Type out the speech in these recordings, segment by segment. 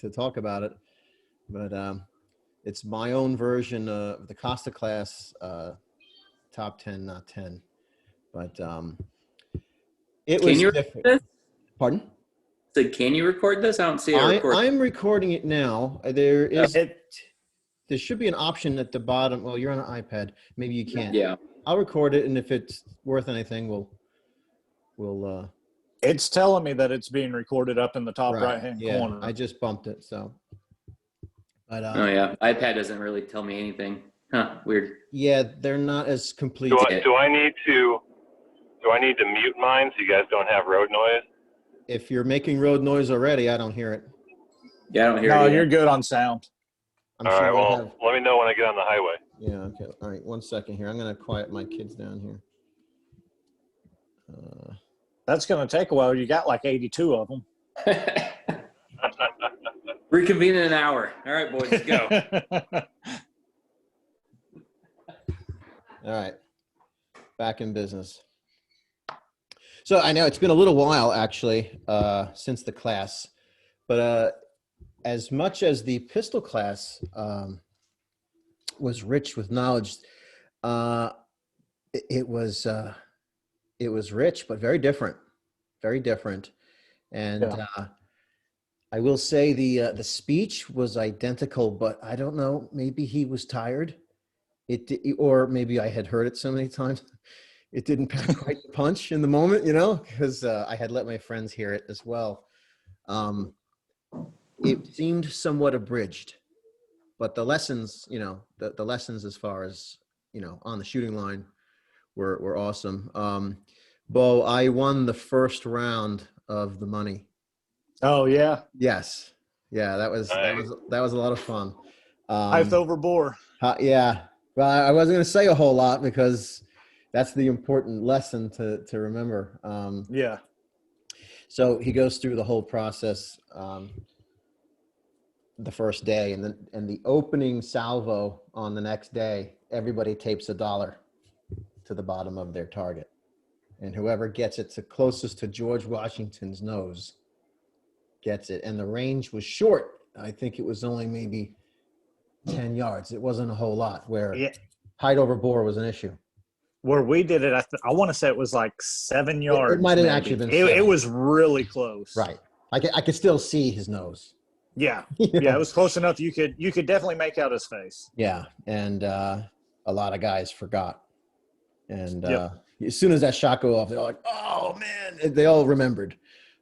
to talk about it, but it's my own version of the Costa class top 10, not 10. But it Can was you different. record this? Pardon? So can you record this? I don't see it recorded. I'm recording it now. There should be an option at the bottom. Well, you're on an iPad. Maybe you can't. Yeah. I'll record it, and if it's worth anything, we'll. It's telling me that it's being recorded up in the top Right. right-hand Yeah, corner. I just bumped it, so. But, Oh yeah, iPad doesn't really tell me anything. Huh? Weird. yeah, they're not as complete. Do I need to mute mine so you guys don't have road noise? If you're making road noise already, I don't hear it. Yeah, I don't hear No, it. you're good on sound. I'm All sure right, I well, have. let me know when I get on the highway. Yeah. Okay. All right. 1 second here. I'm gonna quiet my kids down here. That's going to take a while. You got like 82 of them. Reconvene in an hour. All right, boys, let's go. All right. Back in business. So I know it's been a little while actually since the class, but as much as the pistol class was rich with knowledge, it was rich, but very different, very different. And I will say the speech was identical, but I don't know, maybe he was tired. Or maybe I had heard it so many times. It didn't pack quite the punch in the moment, because I had let my friends hear it as well. It seemed somewhat abridged, but the lessons, the lessons as far as, on the shooting line were awesome. Bo, I won the first round of the money. Oh, yeah. Yes. Yeah, that was a lot of fun. I've overbore. Yeah. Well, I wasn't going to say a whole lot because that's the important lesson to remember. Yeah. So he goes through the whole process the first day, and the opening salvo on the next day, everybody tapes $1 to the bottom of their target, and whoever gets it closest to George Washington's nose gets it. And the range was short. I think it was only maybe 10 yards. It wasn't a whole lot where height over bore was an issue. Where we did it, I want to say it was like 7 yards. It might have actually been 7. It was really close. Right. I could still see his nose. Yeah. Yeah, it was close enough. You could definitely make out his face. Yeah. And a lot of guys forgot. And as soon as that shot go off, they're like, oh, man. They all remembered.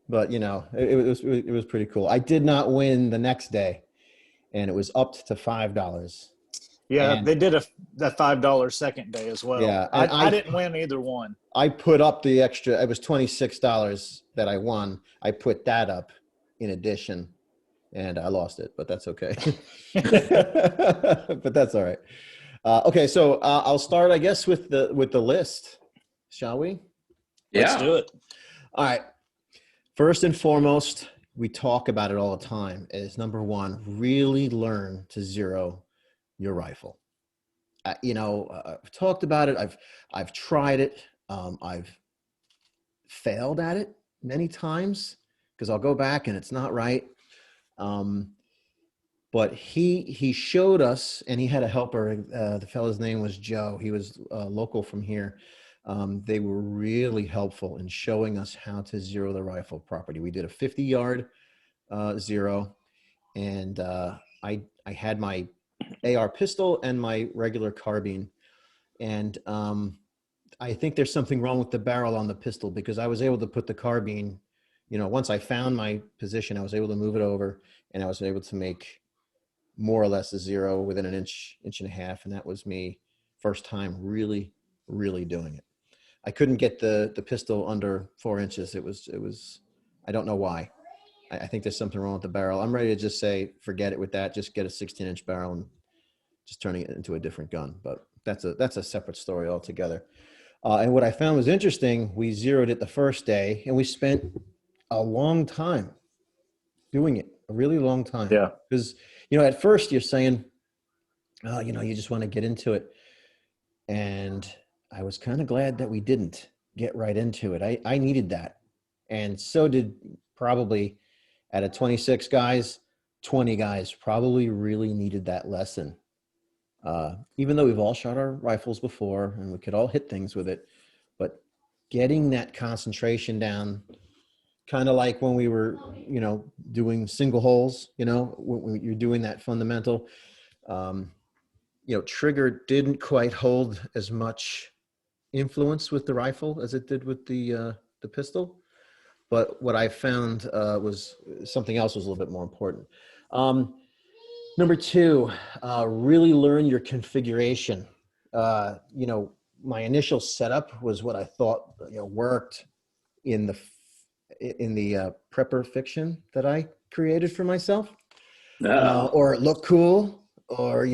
But, it was pretty cool. I did not win the next day, and it was up to $5. Yeah, And they did that $5 second day as well. Yeah, I didn't win either one. I put up the extra. It was $26 that I won. I put that up in addition, and I lost it, but that's okay. But that's all right. Okay, so I'll start, I guess, with the list, shall we? Yeah. Let's do it. All right. First and foremost, we talk about it all the time, is number one, really learn to zero your rifle. I've talked about it. I've tried it. I've failed at it many times because I'll go back and it's not right. But he showed us, and he had a helper. The fellow's name was Joe. He was local from here. They were really helpful in showing us how to zero the rifle properly. We did a 50-yard zero, and I had my AR pistol and my regular carbine. And I think there's something wrong with the barrel on the pistol because I was able to put the carbine, once I found my position, I was able to move it over, and I was able to make more or less a zero within an inch and a half. And that was me first time really, really doing it. I couldn't get the pistol under 4 inches. It was, I don't know why. I think there's something wrong with the barrel. I'm ready to just say, forget it with that. Just get a 16-inch barrel and just turning it into a different gun. But that's a separate story altogether. And what I found was interesting, we zeroed it the first day, and we spent a long time doing it, a really long time. Yeah. Because, at first you're saying, you just want to get into it. And I was kind of glad that we didn't get right into it. I needed that. And so did probably out of 26 guys, 20 guys probably really needed that lesson. Even though we've all shot our rifles before and we could all hit things with it, but getting that concentration down, kind of like when we were, doing single holes, when you're doing that fundamental, trigger didn't quite hold as much influence with the rifle as it did with the pistol. But what I found was something else was a little bit more important. Number two, really learn your configuration. My initial setup was what I thought worked in the prepper fiction that I created for myself, or it looked cool, or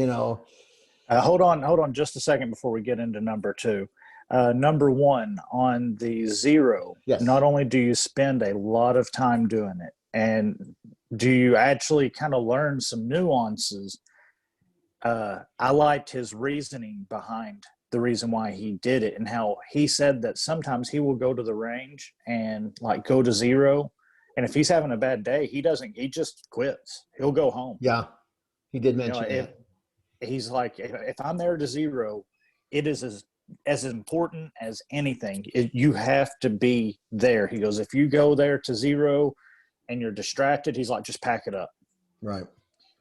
Hold on just a second before we get into number two. Number one, on the zero, yes, not only do you spend a lot of time doing it, and do you actually kind of learn some nuances. I liked his reasoning behind the reason why he did it, and how he said that sometimes he will go to the range and like go to zero, and if he's having a bad day, he just quits. He'll go home. Yeah, he did mention that. He's like, if I'm there to zero, it is as important as anything. You have to be there. He goes, if you go there to zero and you're distracted, he's like, just pack it up. Right.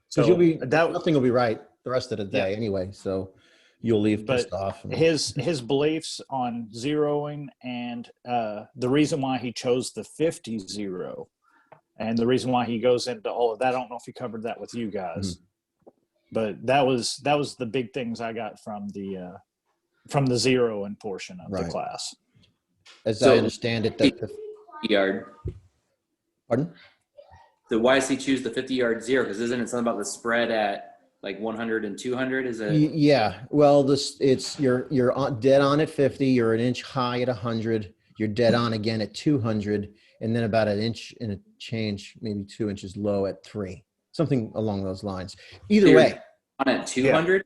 So nothing will be right the rest of the day anyway. So you'll leave pissed off. His beliefs on zeroing, and the reason why he chose the 50 zero, and the reason why he goes into all of that. I don't know if he covered that with you guys, but that was the big things I got from the zeroing portion of the class. As I understand it, that the yard. Pardon? So why does he choose the 50-yard zero? Because isn't it something about the spread at like 100 and 200? Is it? Yeah. Well, you're dead on at 50. You're an inch high at 100. You're dead on again at 200, and then about an inch and a change, maybe 2 inches low at 3. Something along those lines. Either way. On at 200.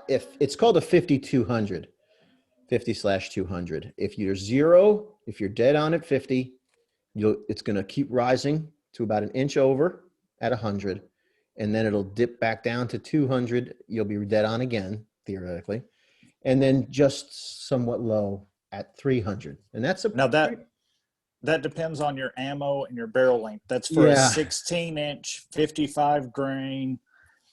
If it's called a 50-200, 50/200. If you're zero, if you're dead on at 50. It's going to keep rising to about an inch over at 100, and then it'll dip back down to 200. You'll be dead on again, theoretically, and then just somewhat low at 300. And that's that depends on your ammo and your barrel length. That's for a 16-inch, 55 grain.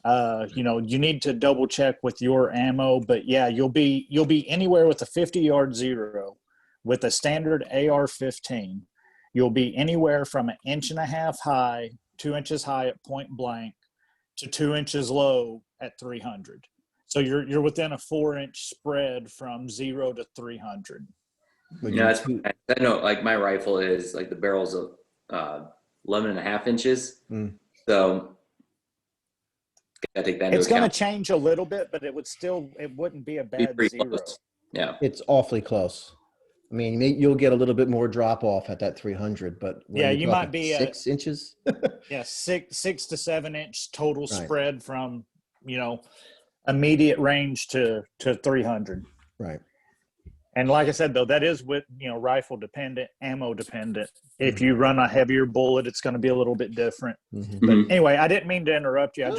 You need to double check with your ammo, but yeah, you'll be anywhere with a 50-yard zero with a standard AR-15. You'll be anywhere from an inch and a half high, 2 inches high at point blank, to 2 inches low at 300. So you're within a 4-inch spread from 0 to 300. That's I know. Like my rifle is like the barrel's 11 and a half inches. So gotta take that into It's going to account. change a little bit, but it wouldn't be a bad zero. Close. Yeah, it's awfully close. I mean, you'll get a little bit more drop off at that 300, but you might be 6 inches. 6 to 7 inch total spread from immediate range to 300. Right. And like I said, though, that is with rifle dependent, ammo dependent. If you run a heavier bullet, it's going to be a little bit different. But anyway, I didn't mean to interrupt you. I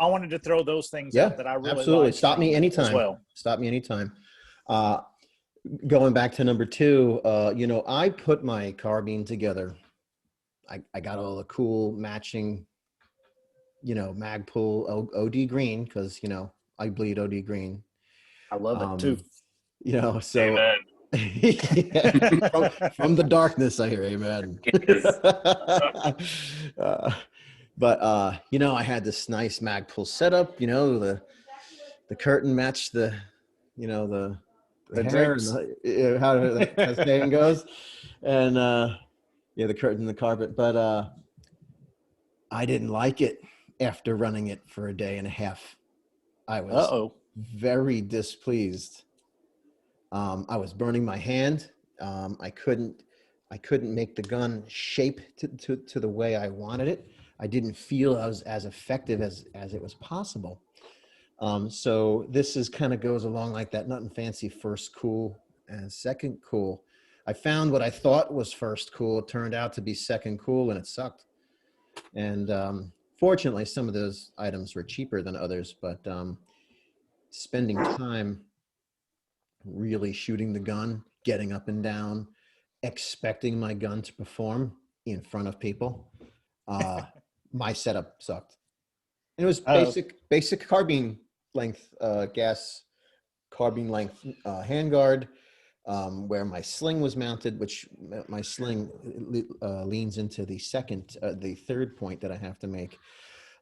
wanted to throw those things out that I really absolutely. Stop me anytime. Well, stop me anytime. Going back to number two, I put my carbine together. I got all the cool matching, Magpul OD green, because, I bleed OD green. I love it too. So from the darkness, I hear amen. But I had this nice Magpul setup, the curtain matched the hair and how that saying goes, and the curtain and the carpet. But I didn't like it after running it for a day and a half. I was very displeased. I was burning my hand. I couldn't make the gun shape to the way I wanted it. I didn't feel as effective as it was possible. So this is kind of goes along like that. Nothing fancy. First cool and second cool. I found what I thought was first cool. It turned out to be second cool, and it sucked. And fortunately, some of those items were cheaper than others, but spending time really shooting the gun, getting up and down, expecting my gun to perform in front of people, my setup sucked. And it was basic carbine length, gas carbine length handguard, where my sling was mounted, which my sling leans into the third point that I have to make.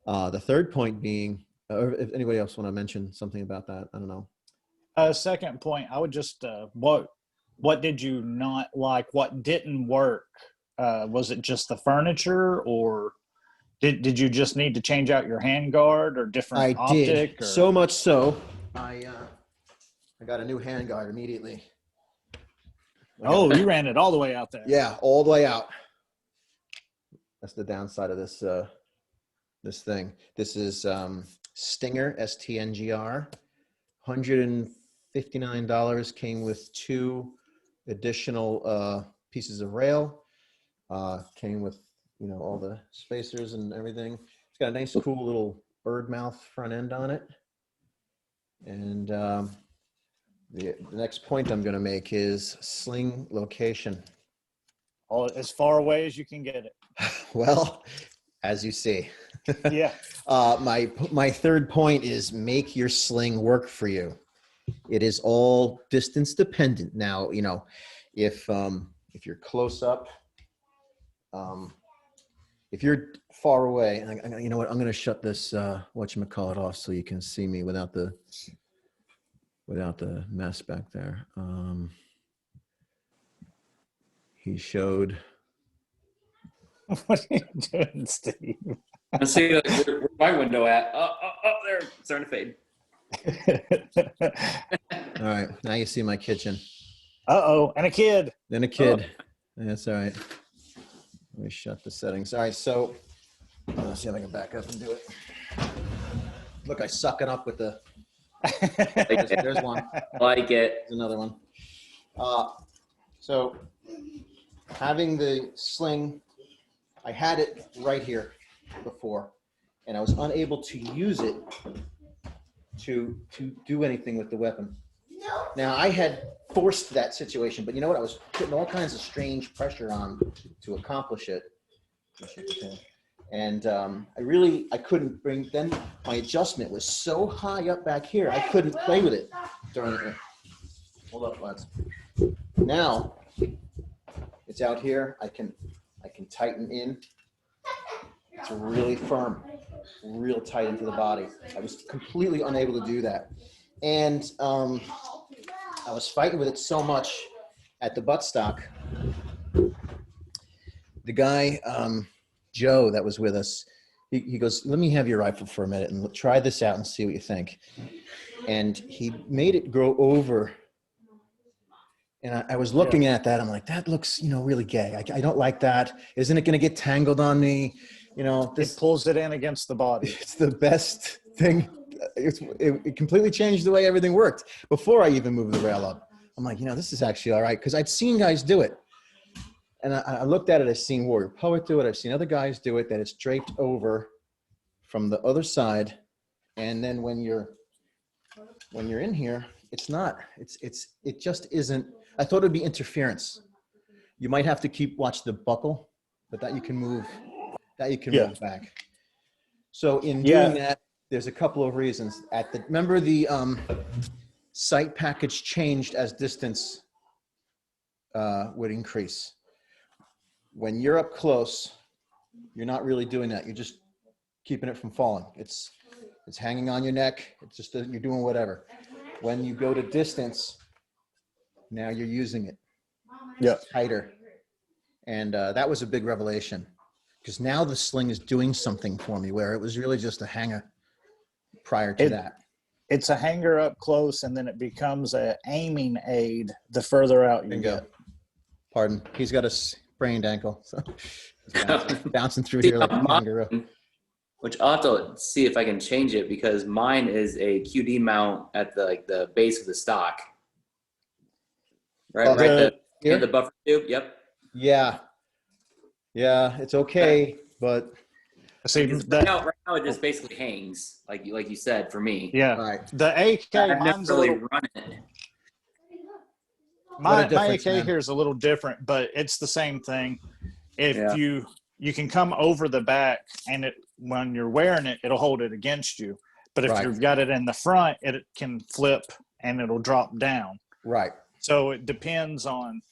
The third point being, or if anybody else want to mention something about that, I don't know. Second point, I would just, what did you not like? What didn't work? Was it just the furniture, or did you just need to change out your handguard or different I optic? did, so much so, I got a new handguard immediately. Oh, you ran it all the way out there. Yeah, all the way out. That's the downside of this this thing. This is Stinger, STNGR, $159. Came with 2 additional pieces of rail. Came with, you know, all the spacers and everything. It's got a nice, cool little bird mouth front end on it. And the next point I'm going to make is sling location. As far away as you can get it. Well, as you see. Yeah. My third point is make your sling work for you. It is all distance dependent. Now, you know, if you're close up, if you're far away, and you know what, I'm going to shut this whatchamacallit off so you can see me without the mess back there. He showed. What are you doing, Steve? Let's see where my window at. Oh, there, it's starting to fade. All right, now you see my kitchen. Uh-oh, and a kid. Then a kid. Oh. That's all right. Let me shut the settings. All right, so let's see if I can back up and do it. Look, I suck it up with the. There's one. Like it. There's another one. So having the sling, I had it right here before, and I was unable to use it to do anything with the weapon. Now, I had forced that situation, but you know what? I was putting all kinds of strange pressure on to accomplish it. And I couldn't bring, then my adjustment was so high up back here, I couldn't play with it during it. Hold up, lads. Now, it's out here. I can tighten in. It's really firm, real tight into the body. I was completely unable to do that. And I was fighting with it so much at the buttstock. The guy, Joe, that was with us, he goes, let me have your rifle for a minute and try this out and see what you think. And he made it grow over. And I was looking at that. I'm like, that looks, you know, really gay. I don't like that. Isn't it going to get tangled on me? You know, it pulls it in against the body. It's the best thing. It completely changed the way everything worked before I even moved the rail up. I'm like, you know, this is actually all right. Because I'd seen guys do it. And I looked at it. I've seen Warrior Poet do it. I've seen other guys do it, that it's draped over from the other side. And then when you're in here, it's not. It just isn't. I thought it'd be interference. You might have to watch the buckle, but that you can move. Move back. So in doing that, there's a couple of reasons. Remember the sight package changed as distance would increase. When you're up close, you're not really doing that. You're just keeping it from falling. It's hanging on your neck. It's just you're doing whatever. When you go to distance, now you're using it. Yeah, tighter. And that was a big revelation, because now the sling is doing something for me where it was really just a hanger prior to that. It's a hanger up close, and then it becomes an aiming aid the further out you get. Pardon. He's got a sprained ankle, so bouncing through here like a kangaroo. Which I'll have to see if I can change it, because mine is a QD mount at the base of the stock. Right the buffer tube. Yep. Yeah, it's okay, but See Because that? right now it just basically hangs, like you said, for me. Yeah. Right. The AK, I've never mine's a really little. run it. What a My difference, AK man. here is a little different, but it's the same thing. If Yeah. you can come over the back, and it when you're wearing it, it'll hold it against you. But if Right. you've got it in the front, it can flip and it'll drop down. Right. So it depends on,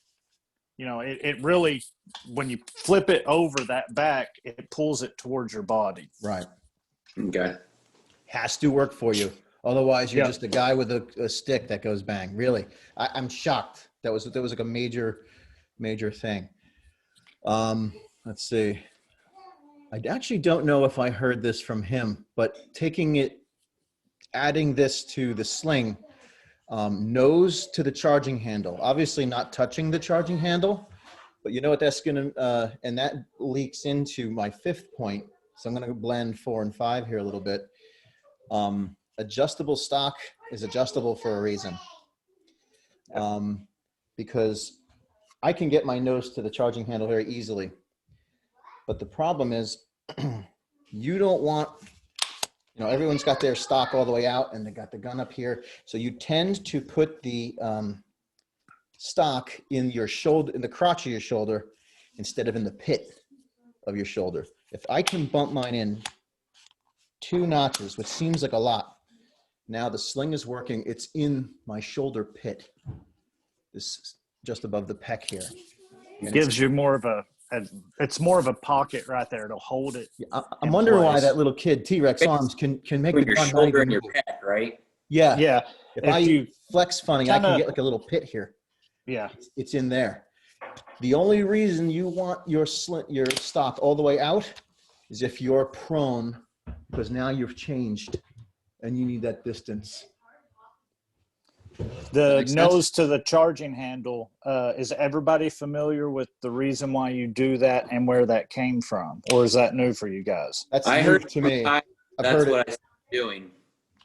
it really, when you flip it over that back, it pulls it towards your body. Right. Okay. Has to work for you. Otherwise, you're Yep. just a guy with a stick that goes bang. Really, I'm shocked. That was like a major thing. Let's see. I actually don't know if I heard this from him, but adding this to the sling, nose to the charging handle. Obviously, not touching the charging handle, but you know what that's gonna, and that leaks into my 5th point. So I'm gonna blend 4 and 5 here a little bit. Adjustable stock is adjustable for a reason, because I can get my nose to the charging handle very easily. But the problem is you don't want, everyone's got their stock all the way out and they got the gun up here. So you tend to put the stock in your shoulder, in the crotch of your shoulder, instead of in the pit of your shoulder. If I can bump mine in 2 notches, which seems like a lot, now the sling is working. It's in my shoulder pit, this just above the pec here. It gives you more of it's more of a pocket right there. It'll hold it. I'm wondering why place. that little kid, T-Rex arms, can make the Between your gun not shoulder even and your move. pec, right? Yeah. Yeah. If If I you flex funny, I can kinda- get like a little pit here. Yeah. It's in there. The only reason you want your stock all the way out is if you're prone, because now you've changed and you need that distance. The make sense? nose to the charging handle, is everybody familiar with the reason why you do that and where that came from? Or is that new for you guys? That's I new heard to me. I've that's heard what it. I started doing.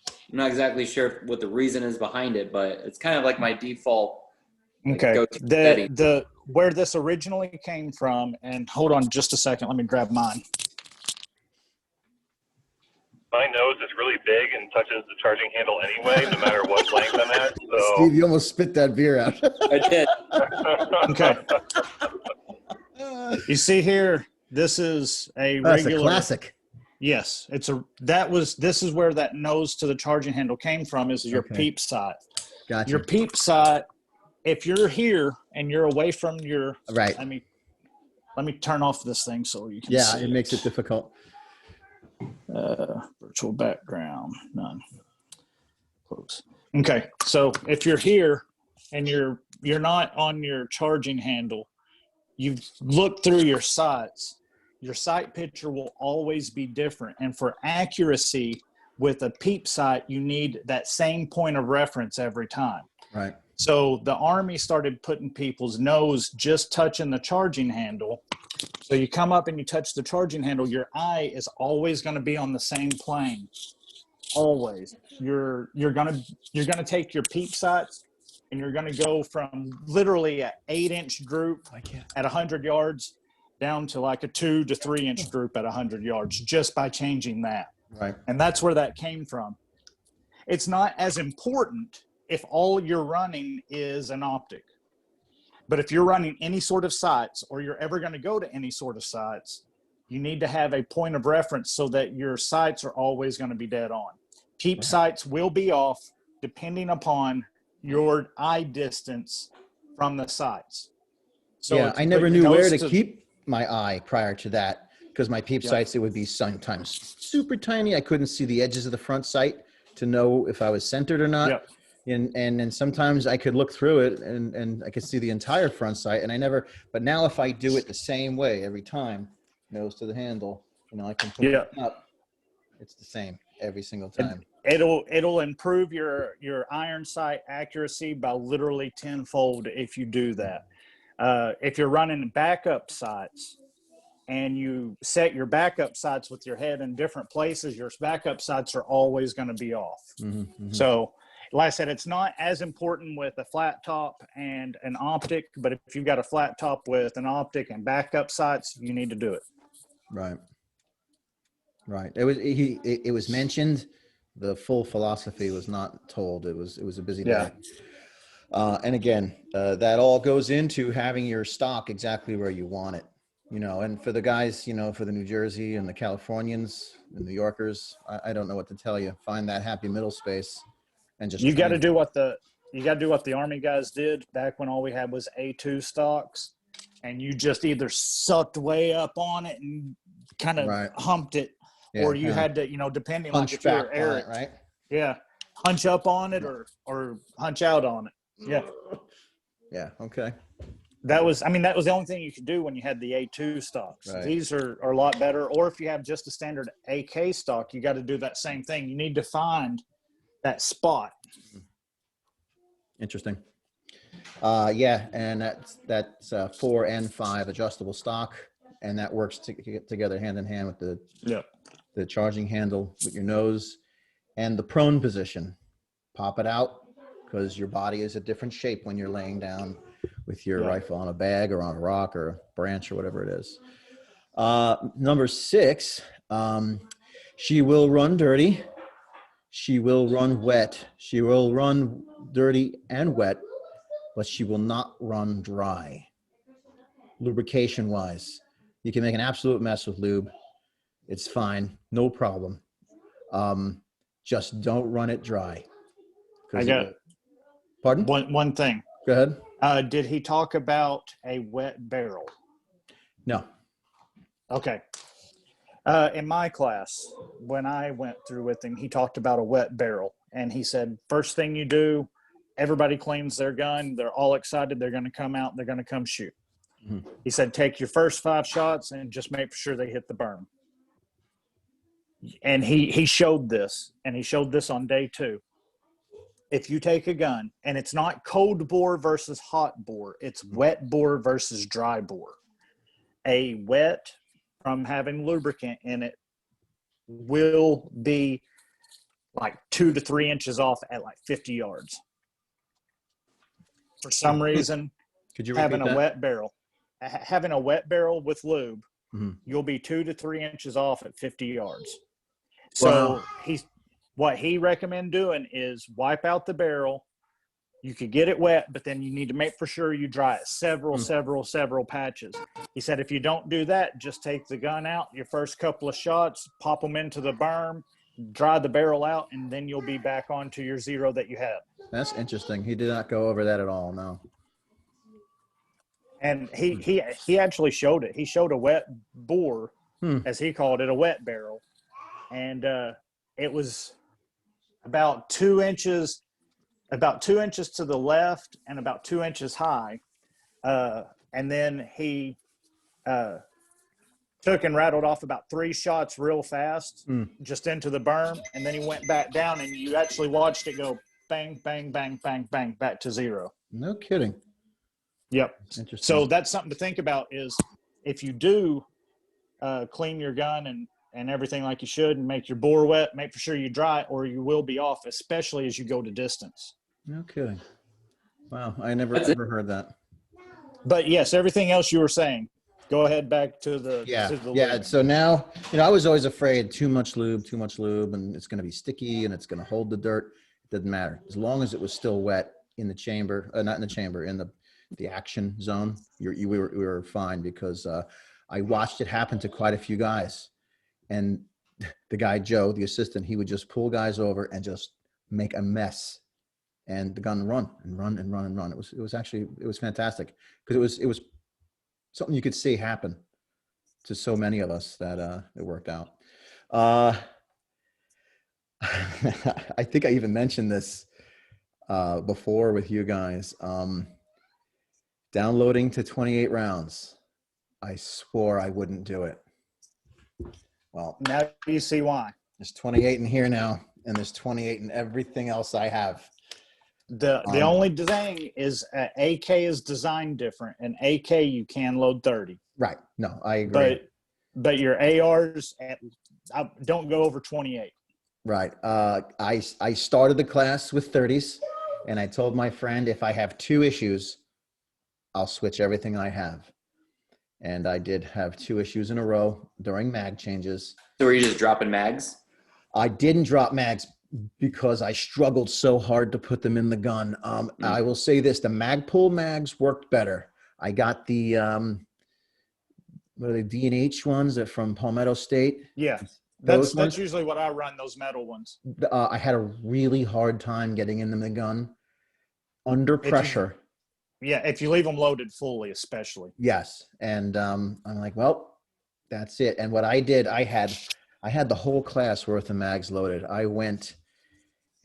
I'm not exactly sure what the reason is behind it, but it's kind of like my default. Okay. go-to setting. The where this originally came from, and hold on just a second, let me grab mine. My nose is really big and touches the charging handle anyway, no matter what length I'm at. So. Steve, you almost spit that beer out. I did. Okay. You see here, this is a That's regular a classic. Yes, this is where that nose to the charging handle came from, is your Okay. peep sight. Gotcha. Your peep sight, if you're here and you're away from your Right. let me turn off this thing so you can Yeah, see it makes it difficult. virtual background, none. Close. Okay, so if you're here and you're not on your charging handle, you look through your sights. Your sight picture will always be different. And for accuracy with a peep sight, you need that same point of reference every time. Right. So the Army started putting people's nose just touching the charging handle. So you come up and you touch the charging handle, your eye is always going to be on the same plane. Always. You're gonna take your peep sights and you're gonna go from literally an 8-inch group at 100 yards down to like a 2 to 3 inch group at 100 yards just by changing that. Right. And that's where that came from. It's not as important if all you're running is an optic. But if you're running any sort of sights, or you're ever going to go to any sort of sights, you need to have a point of reference so that your sights are always going to be dead on. Keep sights will be off depending upon your eye distance from the sights. So yeah, I never knew where to keep my eye prior to that, because my peep sights, it would be sometimes super tiny. I couldn't see the edges of the front sight to know if I was centered or not. Yep. And then sometimes I could look through it and I could see the entire front sight, and but now if I do it the same way every time, nose to the handle, I can put it up. It's the same every single time. It'll improve your iron sight accuracy by literally tenfold if you do that. If you're running backup sights and you set your backup sights with your head in different places, your backup sights are always going to be off. Mm-hmm, mm-hmm. So, like I said, it's not as important with a flat top and an optic, but if you've got a flat top with an optic and backup sights, you need to do it. Right. Right. It was mentioned. The full philosophy was not told. It was a busy Yeah. day. And again, that all goes into having your stock exactly where you want it. And for the guys, for the New Jersey and the Californians, the New Yorkers, I don't know what to tell you. Find that happy middle space and just You got train. to do what the Army guys did back when all we had was A2 stocks, and you just either sucked way up on it and kind of Right. humped it, Yeah, or you kinda had to, depending, like punch if you were back on Eric, it, right? yeah, hunch up on it or hunch out on it. Yeah. Yeah. Okay. That was the only thing you could do when you had the A2 stocks. Right. These are a lot better. Or if you have just a standard AK stock, you got to do that same thing. You need to find that spot. Interesting. Yeah, and that's 4 and 5 adjustable stock, and that works together hand in hand with the charging handle with your nose and the prone position. Pop it out because your body is a different shape when you're laying down with your rifle on a bag or on a rock or a branch or whatever it is. Number 6, she will run dirty. She will run wet. She will run dirty and wet, but she will not run dry. Lubrication wise, you can make an absolute mess with lube. It's fine, no problem. Just don't run it dry. I got Pardon? one thing. Go ahead. Did he talk about a wet barrel? No. Okay. In my class, when I went through with him, he talked about a wet barrel, and he said, first thing you do, everybody cleans their gun. They're all excited. They're going to come out. They're going to come shoot. Mm-hmm. He said, take your first 5 shots and just make sure they hit the berm. And he showed this, and he showed this on day 2. If you take a gun, and it's not cold bore versus hot bore, it's wet bore versus dry bore. A wet, from having lubricant in it, will be like 2 to 3 inches off at like 50 yards. For some reason, could you having repeat that? Having a wet barrel with lube, mm-hmm. You'll be 2 to 3 inches off at 50 yards. So what he recommend doing is wipe out the barrel. You could get it wet, but then you need to make for sure you dry it several patches. He said, if you don't do that, just take the gun out, your first couple of shots, pop them into the berm, dry the barrel out, and then you'll be back onto your 0 that you had. That's interesting. He did not go over that at all. No. And he actually showed it. He showed a wet bore, as he called it, a wet barrel. And it was about 2 inches to the left and about 2 inches high. And then he took and rattled off about 3 shots real fast, just into the berm. And then he went back down, and you actually watched it go bang, bang, bang, bang, bang, back to 0. No kidding. Yep. Interesting. So that's something to think about, is if you do clean your gun and everything like you should and make your bore wet, make for sure you dry, or you will be off, especially as you go to distance. No kidding. Wow. I never ever heard that. But yes, everything else you were saying, go ahead back to the lube. So now, I was always afraid too much lube, and it's going to be sticky and it's going to hold the dirt. It doesn't matter. As long as it was still wet in the chamber, not in the chamber, in the action zone, we were fine, because I watched it happen to quite a few guys. And the guy, Joe, the assistant, he would just pull guys over and just make a mess, and the gun run. It was fantastic, because it was something you could see happen to so many of us that it worked out. I think I even mentioned this before with you guys. Downloading to 28 rounds. I swore I wouldn't do it. Well, now you see why. There's 28 in here now, and there's 28 in everything else I have. The only thing is AK is designed different. And AK, you can load 30. Right. No, I agree. But your ARs don't go over 28. Right. I started the class with 30s, and I told my friend, if I have 2 issues, I'll switch everything I have. And I did have 2 issues in a row during mag changes. So were you just dropping mags? I didn't drop mags because I struggled so hard to put them in the gun. I will say this, the Magpul mags worked better. I got the, what are they, D&H ones that from Palmetto State? Yeah. Those That's ones? usually what I run, those metal ones. I had a really hard time getting in the gun under pressure. If you leave them loaded fully, especially. Yes. And I'm like, well, that's it. And what I did, I had the whole class worth of mags loaded. I went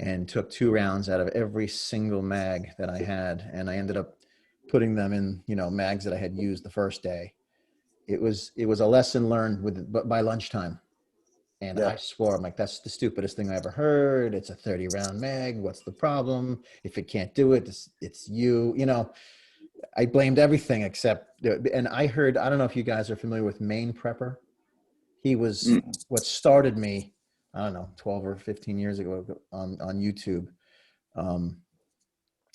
and took 2 rounds out of every single mag that I had. And I ended up putting them in, mags that I had used the first day. It was a lesson learned but by lunchtime. And I swore, I'm like, that's the stupidest thing I ever heard. It's a 30-round mag. What's the problem? If it can't do it, it's you. I blamed everything except, and I heard, I don't know if you guys are familiar with Maine Prepper. He was what started me, I don't know, 12 or 15 years ago on YouTube.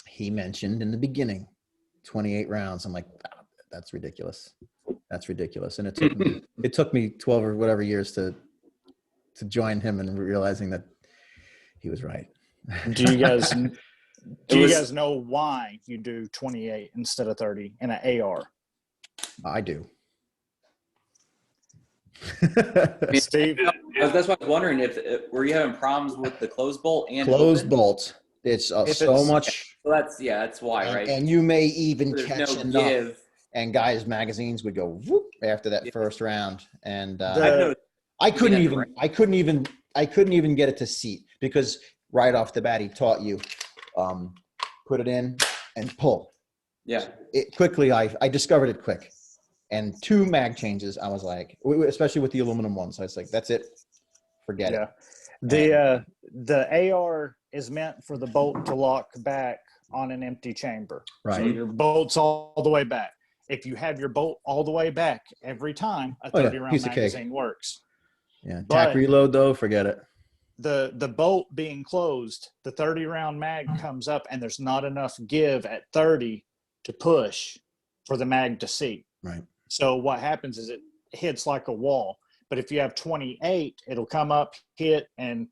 He mentioned in the beginning, 28 rounds. I'm like, that's ridiculous. That's ridiculous. And it took me 12 or whatever years to join him and realizing that he was right. Do you guys know why you do 28 instead of 30 in an AR? I do. Steve? That's why I was wondering if were you having problems with the closed bolt and closed open? bolt. It's much. So that's why, right? And you may even There's catch no enough. give. And guys' magazines would go whoop after that first round. And I've I couldn't even get it to seat because right off the bat he taught you put it in and pull. Yeah. It quickly I discovered it quick. And 2 mag changes, I was like, especially with the aluminum ones, I was like, that's it. Forget it. The AR is meant for the bolt to lock back on an empty chamber. Right. So your bolt's all the way back. If you have your bolt all the way back every time, a 30-round magazine works. Yeah. Tack reload though, forget it. The bolt being closed, the 30-round mag comes up and there's not enough give at 30 to push for the mag to seat. Right. So what happens is it hits like a wall. But if you have 28, it'll come up, hit, and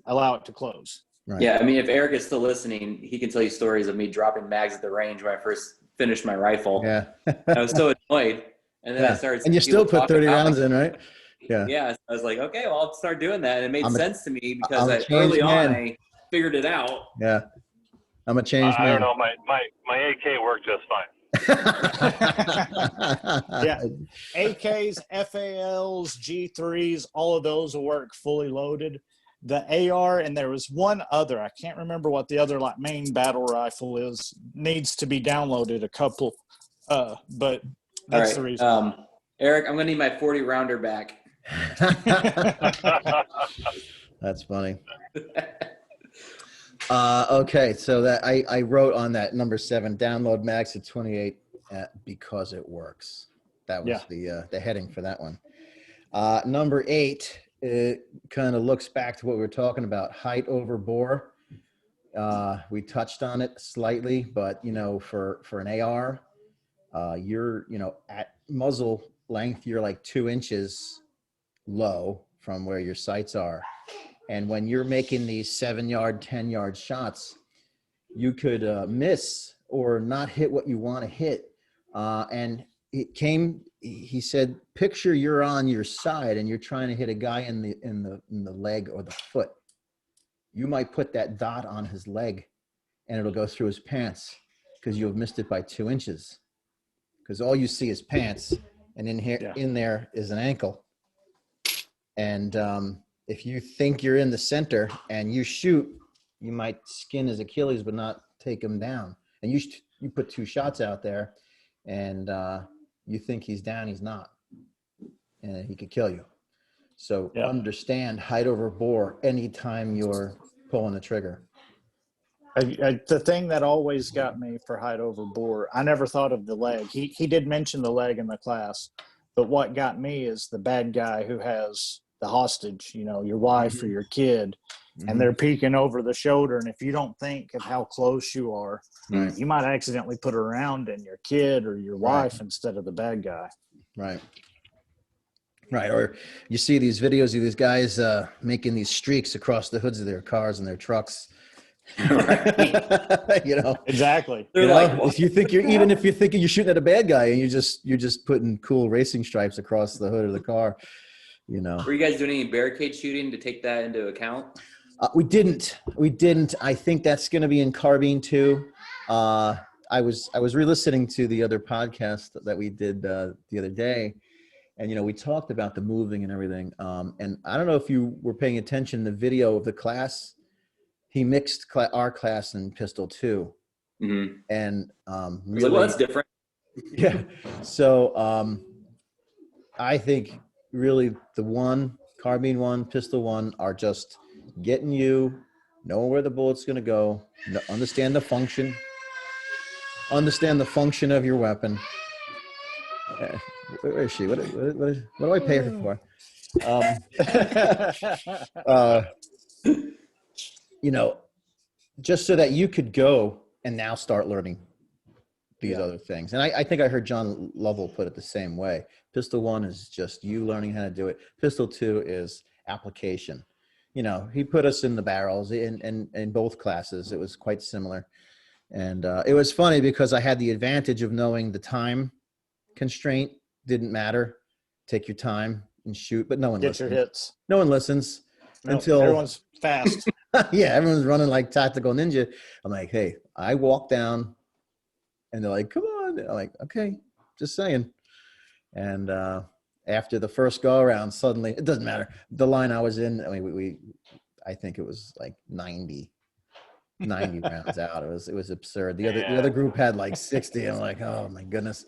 allow it to close. Right. Yeah, I mean, if Eric is still listening, he can tell you stories of me dropping mags at the range when I first finished my rifle. Yeah. I was so annoyed. And then I started. And you still put 30 rounds in, right? Yeah. Yeah. So I was like, okay, well, I'll start doing that. And it made sense to me because early on I figured it out. Yeah. I'm a changed man. I don't know. My AK worked just fine. Yeah. AKs, FALs, G3s, all of those will work fully loaded. The AR, and there was one other, I can't remember what the other main battle rifle is, needs to be downloaded a couple, but that's the reason. Eric, I'm going to need my 40 rounder back. That's funny. Okay, so that I wrote on that number 7, download mags at 28 because it works. That was the heading for that one. Number 8, it kind of looks back to what we were talking about, height over bore. We touched on it slightly, but for an AR, you're at muzzle length, you're like 2 inches low from where your sights are. And when you're making these 7-yard, 10-yard shots, you could miss or not hit what you want to hit. And he said, picture you're on your side and you're trying to hit a guy in the leg or the foot. You might put that dot on his leg and it'll go through his pants because you've missed it by 2 inches. Because all you see is pants, and in there is an ankle. And if you think you're in the center and you shoot, you might skin his Achilles but not take him down. And you put 2 shots out there, and you think he's down, he's not, and he could kill you. So understand height over bore anytime you're pulling the trigger. The thing that always got me for height over bore, I never thought of the leg. He did mention the leg in the class, but what got me is the bad guy who has the hostage, your wife or your kid, and they're peeking over the shoulder. And if you don't think of how close you are, you might accidentally put a round in your kid or your wife instead of the bad guy. Right. Right. Or you see these videos of these guys making these streaks across the hoods of their cars and their trucks. Right. You know, Exactly. They're you know, like, what? if you think even if you're thinking you're shooting at a bad guy and you're just putting cool racing stripes across the hood of the car, you know. Were you guys doing any barricade shooting to take that into account? We didn't. I think that's going to be in carbine too. I was re-listening to the other podcast that we did the other day, and we talked about the moving and everything. And I don't know if you were paying attention. The video of the class, he mixed our class and pistol too, Mm-hmm. and I was really, like, well, that's different. yeah. So I think really the carbine one, pistol one are just getting you, knowing where the bullet's going to go, understand the function of your weapon. Where is she? What do I pay her for? Just so that you could go and now start learning these other things. And I think I heard John Lovell put it the same way. Pistol one is just you learning how to do it. Pistol two is application. He put us in the barrels in both classes. It was quite similar. And it was funny because I had the advantage of knowing the time constraint didn't matter. Take your time and shoot, but no one listens. Get your hits. No one listens until everyone's fast. yeah, everyone's running like tactical ninja. I'm like, hey, I walk down and they're like, come on. I'm like, okay, just saying. And after the first go around, suddenly, it doesn't matter. The line I was in, I mean, I think it was like 90 rounds out. It was absurd. The other group had like 60. I'm like, oh my goodness,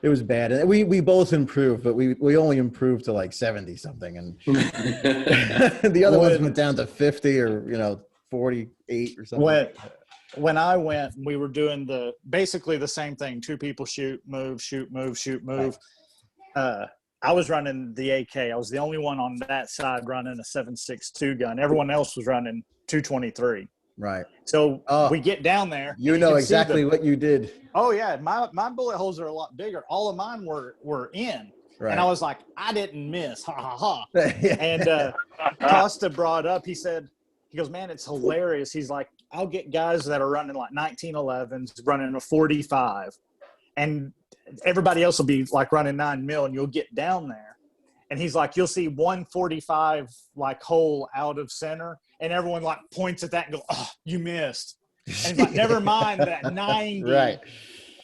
it was bad. And we both improved, but we only improved to like 70 something, and the other ones went down to 50 or 48 or something. When I went, we were doing basically the same thing. Two people shoot, move, shoot, move, shoot, move. I was running the AK. I was the only one on that side running a 7.62 gun. Everyone else was running 223. Right. So we get down there. You know exactly what you did. Oh yeah, my bullet holes are a lot bigger. All of mine were in, right. And I was like, I didn't miss, ha ha ha. And Costa brought up. He goes, man, it's hilarious. He's like, I'll get guys that are running like 1911s, running a 45, and everybody else will be like running 9mm, and you'll get down there. And he's like, you'll see 145 like hole out of center, and everyone like points at that and go, oh, you missed. And he's like, never mind that 90 right.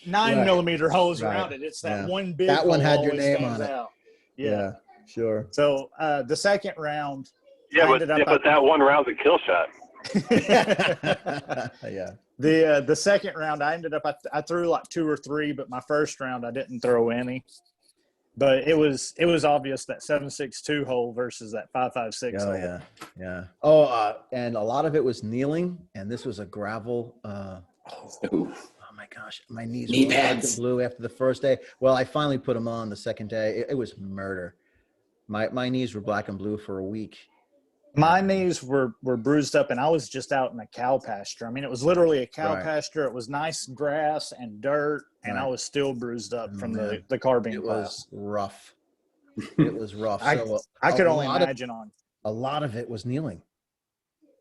9mm holes around it. It's that one big that one hole had your name on it. Out. Yeah, sure. So the second round, but that one round's a kill shot. Yeah. The second round, I ended up I threw like 2 or 3, but my first round I didn't throw any. But it was obvious that 7.62 hole versus that 5.56 hole. Oh yeah. Oh, and a lot of it was kneeling, and this was a gravel. Oh my gosh, my knees were black and blue after the first day. Well, I finally put them on the second day. It was murder. My knees were black and blue for a week. My knees were bruised up, and I was just out in a cow pasture. I mean, it was literally a cow pasture. It was nice grass and dirt, and I was still bruised up from the carbine class. It was rough. It was rough. I could only imagine a lot of it was kneeling.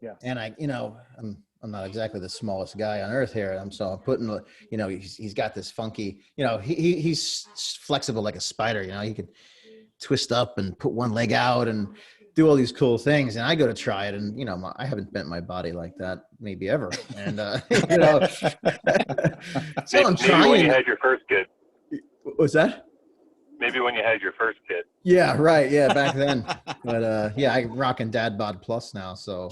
Yeah. And I'm not exactly the smallest guy on earth here. I'm putting, he's got this funky, he's flexible like a spider. He could twist up and put one leg out and do all these cool things, and I go to try it, and I haven't bent my body like that maybe ever, and so I'm trying. Maybe when you had your first kid. What's that? Maybe when you had your first kid. Yeah, right. Yeah, back then. But I'm rocking Dad Bod Plus now, so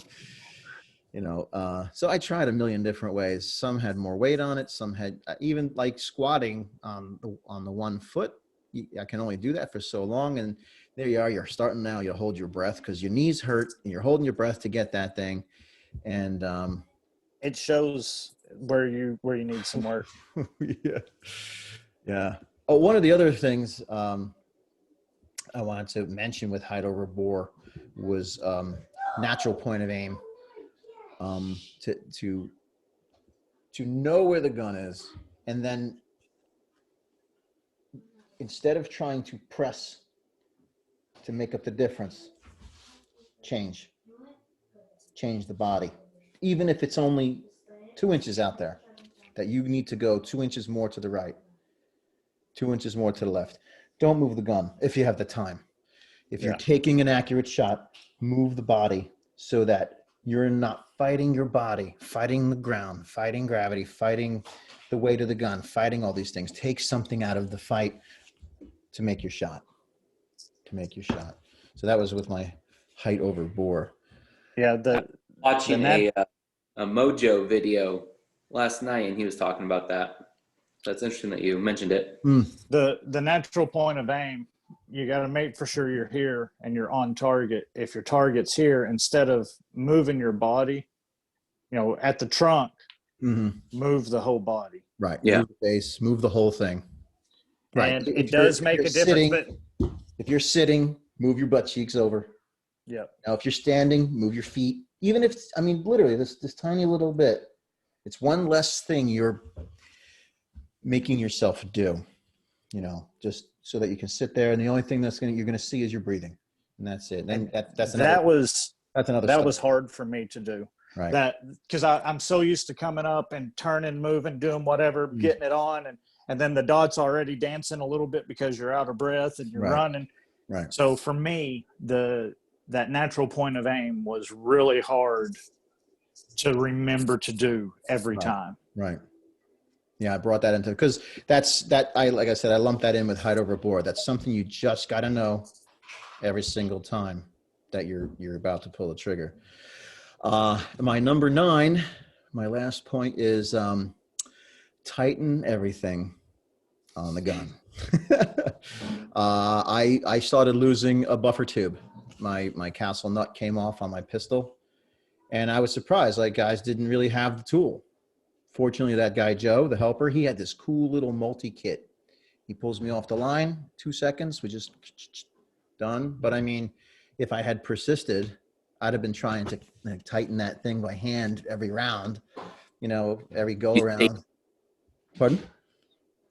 so I tried a million different ways. Some had more weight on it. Some had even like squatting on the 1 foot. I can only do that for so long, and there you are. You're starting now. You hold your breath because your knees hurt, and you're holding your breath to get that thing. And it shows where you need some work. Yeah. Oh, one of the other things I wanted to mention with height over bore was natural point of aim. To know where the gun is, and then instead of trying to press to make up the difference. Change the body. Even if it's only 2 inches out there, that you need to go 2 inches more to the right, 2 inches more to the left. Don't move the gun if you have the time. If you're taking an accurate shot, move the body so that you're not fighting your body, fighting the ground, fighting gravity, fighting the weight of the gun, fighting all these things. Take something out of the fight to make your shot. So that was with my height over bore. Yeah, Watching a Mojo video last night, and he was talking about that. That's interesting that you mentioned it. The natural point of aim, you got to make for sure you're here and you're on target. If your target's here, instead of moving your body, at the trunk, move the whole body. Right. Yeah. Move the base, move the whole thing. Right. And it does make a difference. If you're sitting, move your butt cheeks over. Yeah. Now, if you're standing, move your feet. Even if, literally this tiny little bit, it's one less thing you're making yourself do, just so that you can sit there. And the only thing you're going to see is your breathing, and that's it. And that was hard for me to do. Right. That because I'm so used to coming up and turning, moving, doing whatever, getting it on, and then the dot's already dancing a little bit because you're out of breath and you're running. Right. So for me, that natural point of aim was really hard to remember to do every time. Right. Yeah, I brought that into because like I said, I lumped that in with height over bore. That's something you just got to know every single time that you're about to pull the trigger. My number 9, my last point is tighten everything on the gun. I started losing a buffer tube. My castle nut came off on my pistol, and I was surprised. Like, guys didn't really have the tool. Fortunately, that guy Joe, the helper, he had this cool little multi-kit. He pulls me off the line, 2 seconds, we just done. But if I had persisted, I'd have been trying to tighten that thing by hand every round, every go around. Pardon?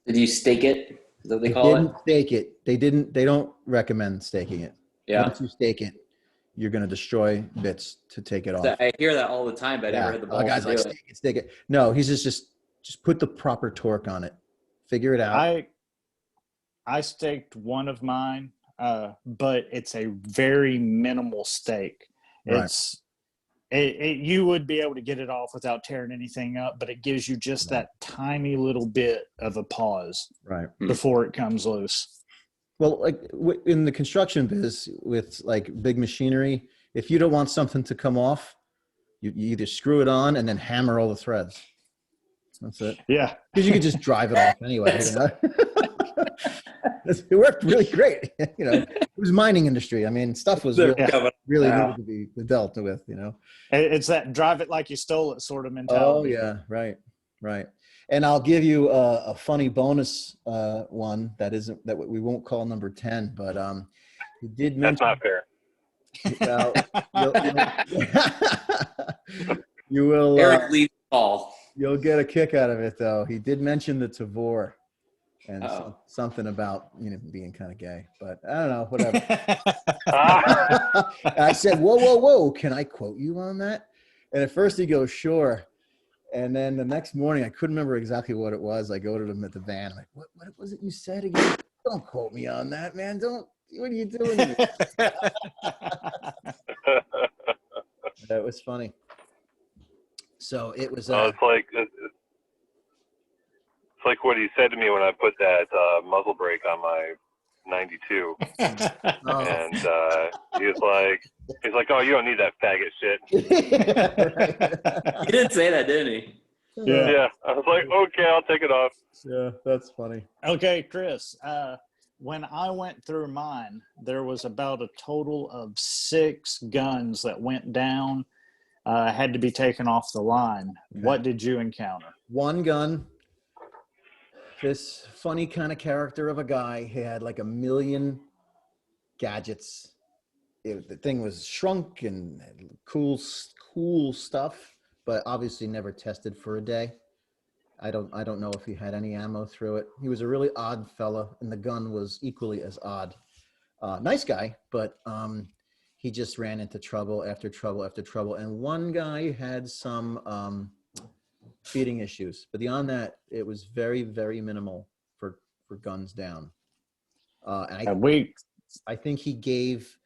Did you stake it? Is that what they call it? Didn't stake it. They don't recommend staking it. Yeah. Once you stake it, you're going to destroy bits to take it off. I hear that all the time, but I never had the balls guys to do like stake it. No, he's just put the proper torque on it. Figure it out. I staked one of mine, but it's a very minimal stake. Right. You would be able to get it off without tearing anything up, but it gives you just that tiny little bit of a pause before it comes loose. Well, like in the construction biz with like big machinery, if you don't want something to come off, you either screw it on and then hammer all the threads. That's it. Yeah. Because you could just drive it off anyway. It worked really great. It was mining industry. Stuff was really needed to be dealt with, It's that drive it like you stole it sort of mentality. Oh yeah. Right. And I'll give you a funny bonus one that we won't call number 10, but you did mention. That's not fair. You will. Eric leaves Paul. You'll get a kick out of it, though. He did mention the Tavor and something about being kind of gay, but I don't know, whatever. I said, whoa, can I quote you on that? And at first he goes, sure. And then the next morning, I couldn't remember exactly what it was. I go to him at the van. I'm like, what was it you said again? Don't quote me on that, man. What are you doing? That was funny. So it was. It's like what he said to me when I put that muzzle brake on my 92. And he's like, oh, you don't need that faggot shit. He did say that, didn't he? Yeah. I was like, okay, I'll take it off. Yeah, that's funny. Okay, Chris. When I went through mine, there was about a total of 6 guns that went down, had to be taken off the line. Okay. What did you encounter? One gun. This funny kind of character of a guy. He had like 1 million gadgets. The thing was shrunk and cool stuff, but obviously never tested for a day. I don't know if he had any ammo through it. He was a really odd fella, and the gun was equally as odd. Nice guy, but he just ran into trouble after trouble after trouble. And one guy had some feeding issues, but beyond that, it was very, very minimal for guns down. I think he gave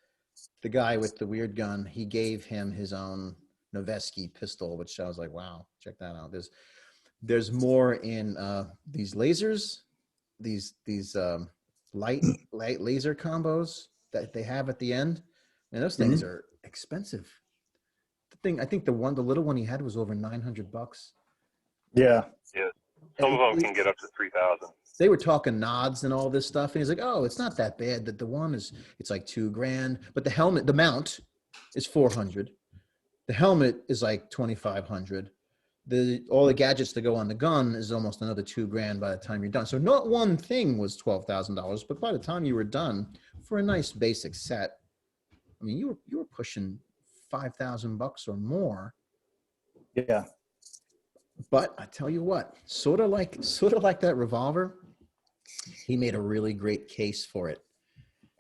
the guy with the weird gun, he gave him his own Noveske pistol, which I was like, wow, check that out. There's more in these lasers, these light laser combos that they have at the end. And those things are expensive. I think the little one he had was over $900. Yeah. Yeah. Some of them can get up to 3,000. They were talking nods and all this stuff, and he's like, "Oh, it's not that bad. That the one it's like $2,000, but the mount is $400. The helmet is like $2,500. All the gadgets that go on the gun is almost another $2,000 by the time you're done. So not one thing was $12,000, but by the time you were done, for a nice basic set, I mean, you were pushing $5,000 or more. Yeah. But I tell you what, sort of like that revolver, he made a really great case for it.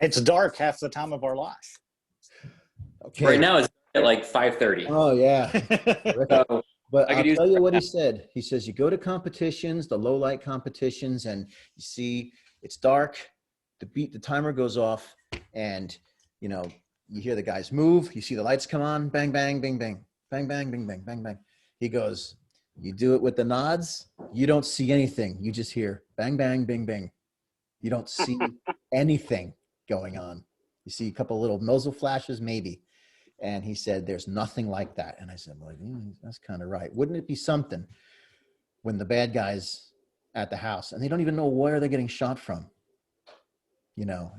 It's dark half the time of our life. Okay. Right now it's at like 5:30. Oh yeah. So But I I'll could use tell you what he said. He says you go to competitions, the low light competitions, and you see it's dark. The timer goes off, and you hear the guys move. You see the lights come on, bang bang, bing bang, bang bang, bing bang, bang bang. He goes, you do it with the nods, you don't see anything. You just hear bang bang, bing bing. You don't see anything going on. You see a couple little muzzle flashes, maybe. And he said, there's nothing like that. And I said, well, that's kind of right. Wouldn't it be something when the bad guys at the house and they don't even know where they're getting shot from? There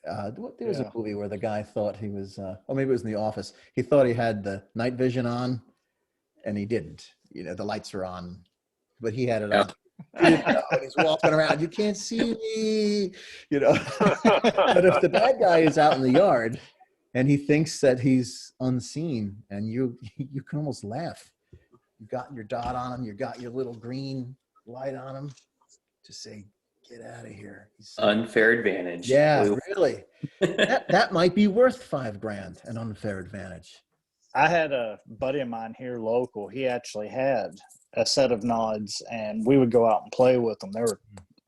was a movie where the guy thought he was, or maybe it was in The Office. He thought he had the night vision on and he didn't. The lights are on, but he had it on. And he's walking around. You can't see me, But if the bad guy is out in the yard and he thinks that he's unseen, and you can almost laugh. You got your dot on him. You got your little green light on him to say, "Get out of here." Unfair advantage. Yeah, really. that might be worth $5,000. An unfair advantage. I had a buddy of mine here local. He actually had a set of nods, and we would go out and play with them. They were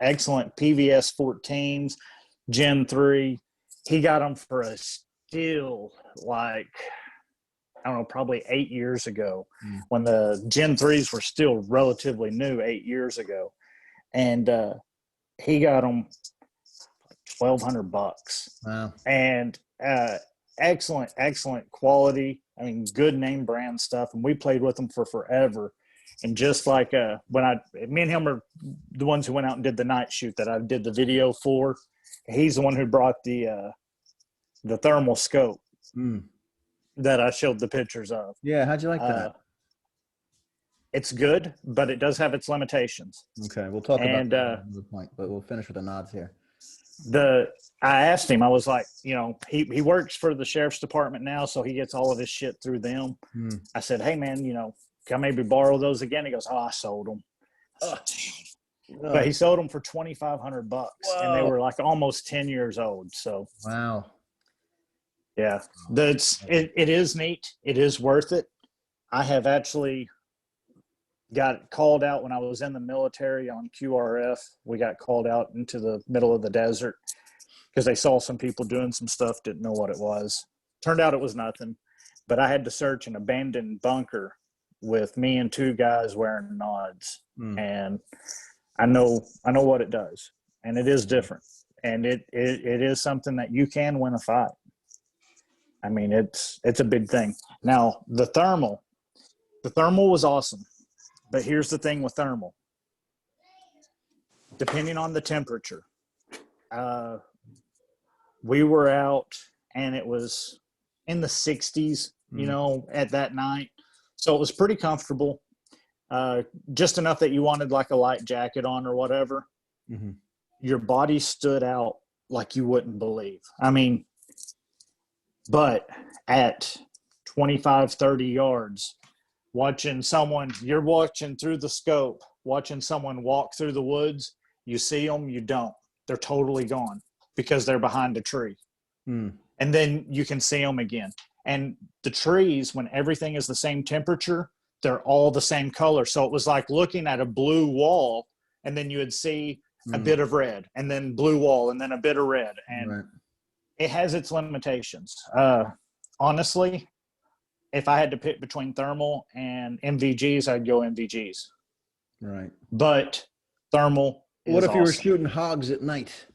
excellent PVS 14s, Gen 3. He got them for a steal, like, I don't know, probably 8 years ago, when the Gen 3s were still relatively new 8 years ago. And he got them $1,200. Wow. And excellent quality. I mean, good name brand stuff. And we played with them for forever. And just like me and him are the ones who went out and did the night shoot that I did the video for. He's the one who brought the thermal scope that I showed the pictures of. Yeah, how'd you like that? It's good, but it does have its limitations. Okay, we'll talk about that at another point, but we'll finish with the nods here. I asked him, I was like, he works for the sheriff's department now, so he gets all of his shit through them. I said, hey man, can I maybe borrow those again? He goes, oh, I sold them. But he sold them for $2,500, and they were like almost 10 years old. So wow, yeah, it is neat. It is worth it. I have actually got called out when I was in the military on QRF. We got called out into the middle of the desert because they saw some people doing some stuff, didn't know what it was. Turned out it was nothing, but I had to search an abandoned bunker with me and two guys wearing nods. And I know what it does, and it is different, and it is something that you can win a fight. I mean, it's a big thing. Now the thermal was awesome. But here's the thing with thermal. Depending on the temperature, we were out and it was in the 60s, at that night. So it was pretty comfortable, just enough that you wanted like a light jacket on or whatever. Your body stood out like you wouldn't believe. I mean, but at 25, 30 yards, you're watching through the scope, watching someone walk through the woods, you see them, you don't. They're totally gone because they're behind a tree. and then you can see them again. And the trees, when everything is the same temperature, they're all the same color. So it was like looking at a blue wall, and then you would see a bit of red, and then blue wall, and then a bit of red. And it has its limitations. Honestly, if I had to pick between thermal and MVGs, I'd go MVGs. Right. But thermal is What if you were awesome. shooting hogs at night,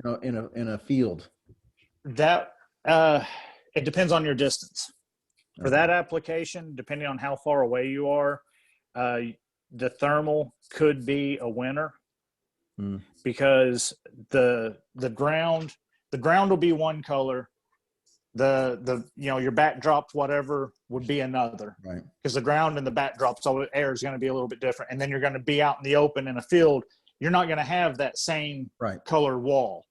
you know, in a field? That it depends on your distance. For that application, depending on how far away you are, the thermal could be a winner because the ground will be one color. The you know, your backdrop, whatever, would be another. Right. Because the ground and the backdrop, so air is going to be a little bit different. And then you're going to be out in the open in a field. You're not going to have that same color wall.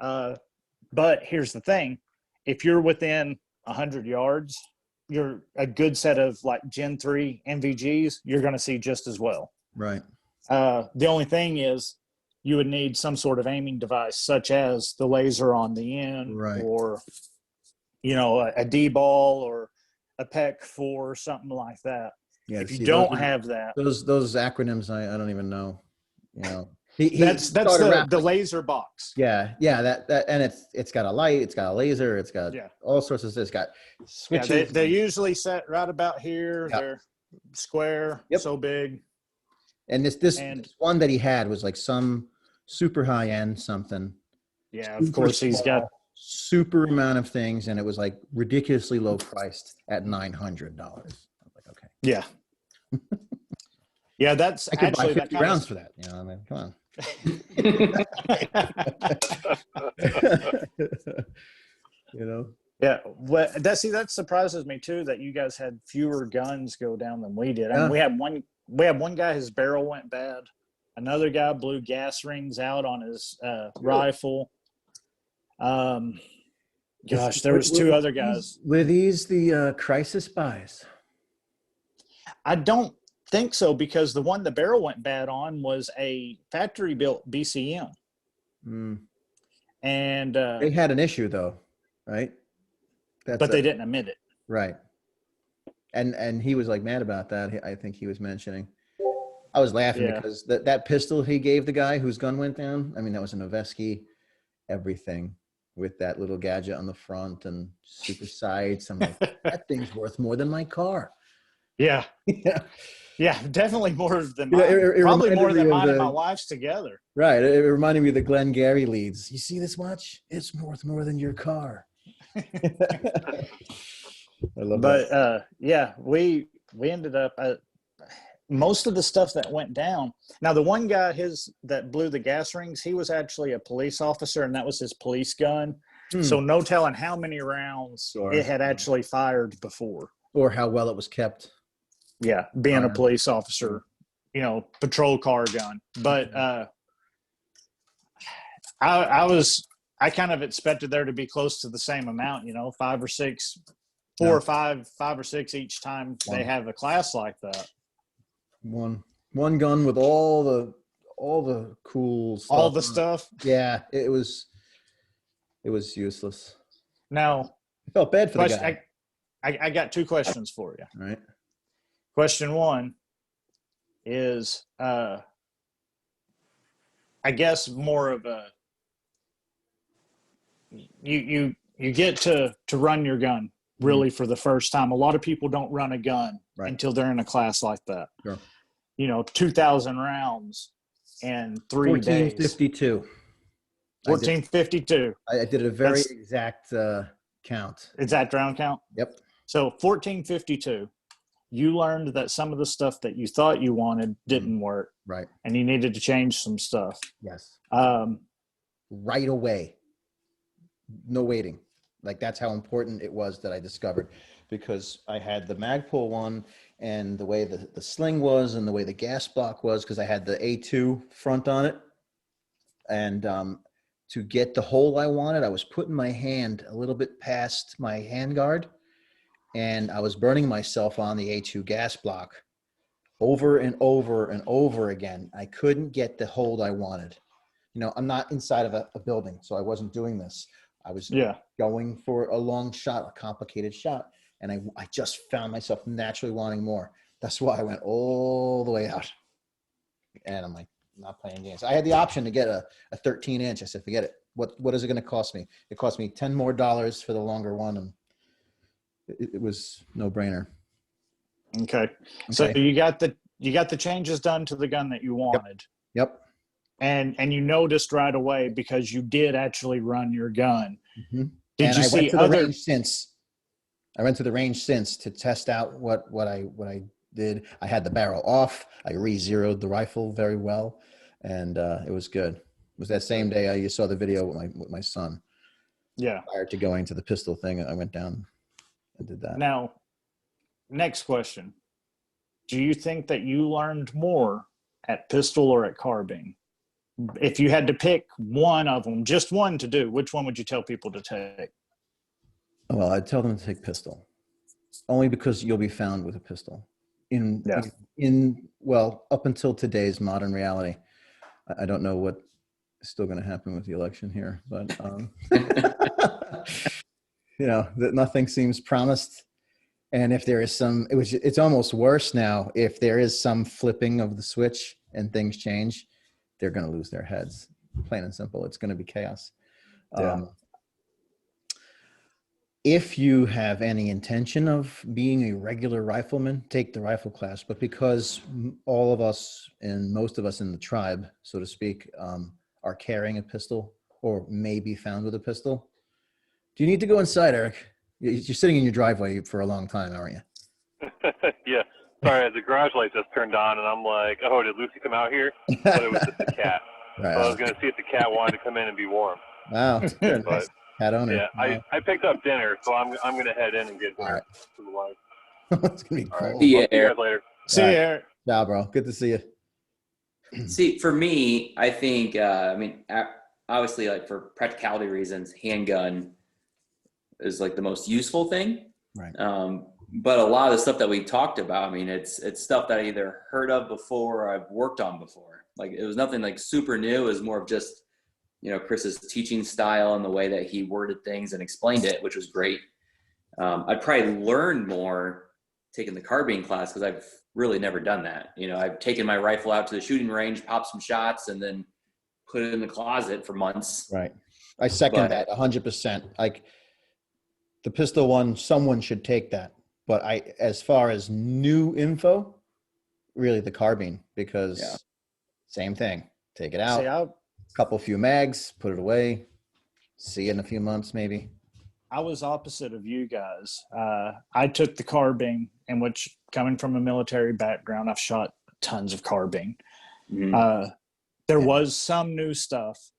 But here's the thing. If you're within 100 yards, you're a good set of like Gen 3 MVGs, you're going to see just as well. Right. The only thing is you would need some sort of aiming device, such as the laser on the end, or, you know, a D-ball or a PEC 4 or something like that. Yeah, if you don't have that. Those acronyms, I don't even know, you know. That's the laser box. Yeah, that and it's got a light, it's got a laser, it's got all sorts of. It's got switches. Yeah, they're usually set right about here. Yep. They're square, so big. And this one that he had was like some super high end something. Yeah, of course he's got super amount of things, and it was like ridiculously low priced at $900. I was like, okay. Yeah. Yeah, that's I could actually buy 50 rounds for that. You know, I mean, come on. You know. Yeah, well, that surprises me too that you guys had fewer guns go down than we did. I mean, we had one guy, his barrel went bad. Another guy blew gas rings out on his rifle. Gosh, there was two other guys. Were these the crisis buys? I don't think so, because the one the barrel went bad on was a factory built BCM. And they had an issue though, right? But they didn't admit it. Right. And he was like mad about that. I think he was mentioning. I was laughing because that pistol he gave the guy whose gun went down, I mean, that was a Noveske, everything with that little gadget on the front and super sights. I'm like, that thing's worth more than my car. Yeah. Yeah, definitely more than mine. Probably more than mine and my wife's together. Right. It reminded me of the Glenn Gary leads. You see this watch? It's worth more than your car. I love that. Yeah, we ended up most of the stuff that went down. Now, the one guy that blew the gas rings, he was actually a police officer, and that was his police gun. So no telling how many rounds it had actually fired before, or how well it was kept. Yeah, being a police officer, you know, patrol car gun. But I kind of expected there to be close to the same amount, you know, 5 or 6, 4 or 5 or 6 each time they have a class like that. One gun with all the cool stuff. All the stuff. Yeah, it was useless. Now, I felt bad for the guy. I got 2 questions for you. All right. Question 1 is, I guess more of a, you get to run your gun really for the first time. A lot of people don't run a gun until they're in a class like that. Sure. You know, 2,000 rounds in 3 days. 1452. 1452. I did a very exact count. Exact round count? Yep. So 1452. You learned that some of the stuff that you thought you wanted didn't work. Right. And you needed to change some stuff. Yes. Right away. No waiting. Like, that's how important it was that I discovered, because I had the Magpul one, and the way the sling was and the way the gas block was, because I had the A2 front on it. And to get the hole I wanted, I was putting my hand a little bit past my handguard, and I was burning myself on the A2 gas block over and over and over again. I couldn't get the hold I wanted. You know, I'm not inside of a building, so I wasn't doing this. I was Yeah. going for a long shot, a complicated shot, and I just found myself naturally wanting more. That's why I went all the way out. And I'm like, not playing games. I had the option to get a 13 inch. I said, forget it. What is it going to cost me? It cost me $10 more for the longer one, and it was no brainer. Okay. So you got the changes done to the gun that you wanted. Yep. And you noticed right away because you did actually run your gun. Mm-hmm. Did and you I see went to other? the range since. I went to the range since to test out what I did. I had the barrel off. I re-zeroed the rifle very well, and it was good. It was that same day you saw the video with my son. Yeah. Prior to going to the pistol thing, I went down and did that. Now, next question. Do you think that you learned more at pistol or at carbine? If you had to pick one of them, just one to do, which one would you tell people to take? Well, I'd tell them to take pistol, only because you'll be found with a pistol. Well, up until today's modern reality, I don't know what is still going to happen with the election here, but that nothing seems promised. And if there is it's almost worse now. If there is some flipping of the switch and things change, they're going to lose their heads. Plain and simple. It's going to be chaos. Yeah. If you have any intention of being a regular rifleman, take the rifle class. But because all of us and most of us in the tribe, so to speak, are carrying a pistol or may be found with a pistol, do you need to go inside, Eric? You're sitting in your driveway for a long time, aren't you? Yeah. Sorry, the garage light just turned on, and I'm like, oh, did Lucy come out here? But it was just a cat. Right. So I was going to see if the cat wanted to come in and be warm. Wow. You're a nice cat owner. Yeah, wow. I picked up dinner, so I'm going to head in and get dinner to the wife. It's going to be cold. See See you guys later. See you, Eric. Ciao, bro. Good to see you. See, for me, I think, obviously, like for practicality reasons, handgun is like the most useful thing. Right. But a lot of the stuff that we talked about, it's stuff that I either heard of before or I've worked on before. Like it was nothing like super new. It was more of just, Chris's teaching style and the way that he worded things and explained it, which was great. I'd probably learn more taking the carbine class because I've really never done that. I've taken my rifle out to the shooting range, popped some shots, and then put it in the closet for months. Right. I second that 100%. Like the pistol one, someone should take that. But as far as new info, really the carbine, because same thing. Take it out, few mags, put it away, see you in a few months maybe. I was opposite of you guys. I took the carbine, in which, coming from a military background, I've shot tons of carbine. Mm-hmm. There was some new stuff,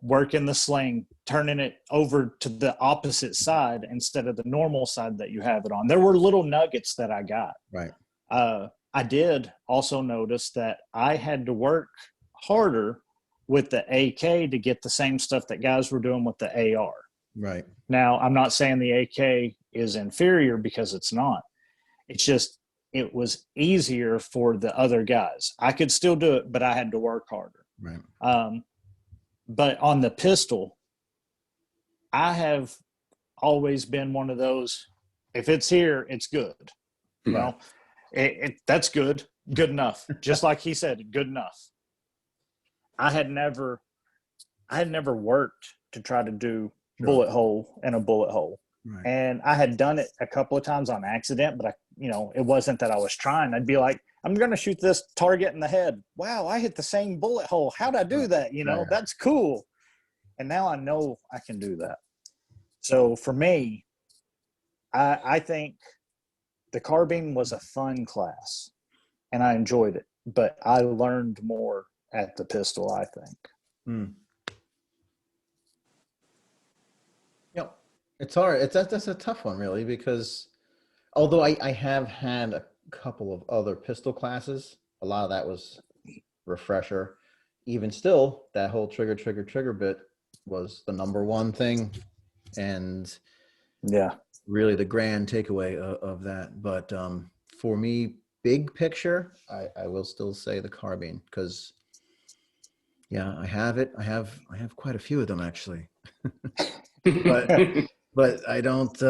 working the sling, turning it over to the opposite side instead of the normal side that you have it on. There were little nuggets that I got. Right. I did also notice that I had to work harder with the AK to get the same stuff that guys were doing with the AR. Right. Now, I'm not saying the AK is inferior, because it's not. It's just, it was easier for the other guys. I could still do it, but I had to work harder. Right. But on the pistol, I have always been one of those, if it's here, it's good. That's good enough. Just like he said, good enough. I had never worked to try to do bullet hole and a bullet hole. Right. And I had done it a couple of times on accident, but it wasn't that I was trying. I'd be like, I'm going to shoot this target in the head. Wow, I hit the same bullet hole. How'd I do that? That's cool. And now I know I can do that. So for me, I think the carbine was a fun class and I enjoyed it, but I learned more at the pistol, I think. Yep. It's hard. That's a tough one, really, because although I have had a couple of other pistol classes, a lot of that was refresher. Even still, that whole trigger bit was the number one thing, and really the grand takeaway of that. But for me, big picture, I will still say the carbine, because I have it. I have quite a few of them, actually. but I don't,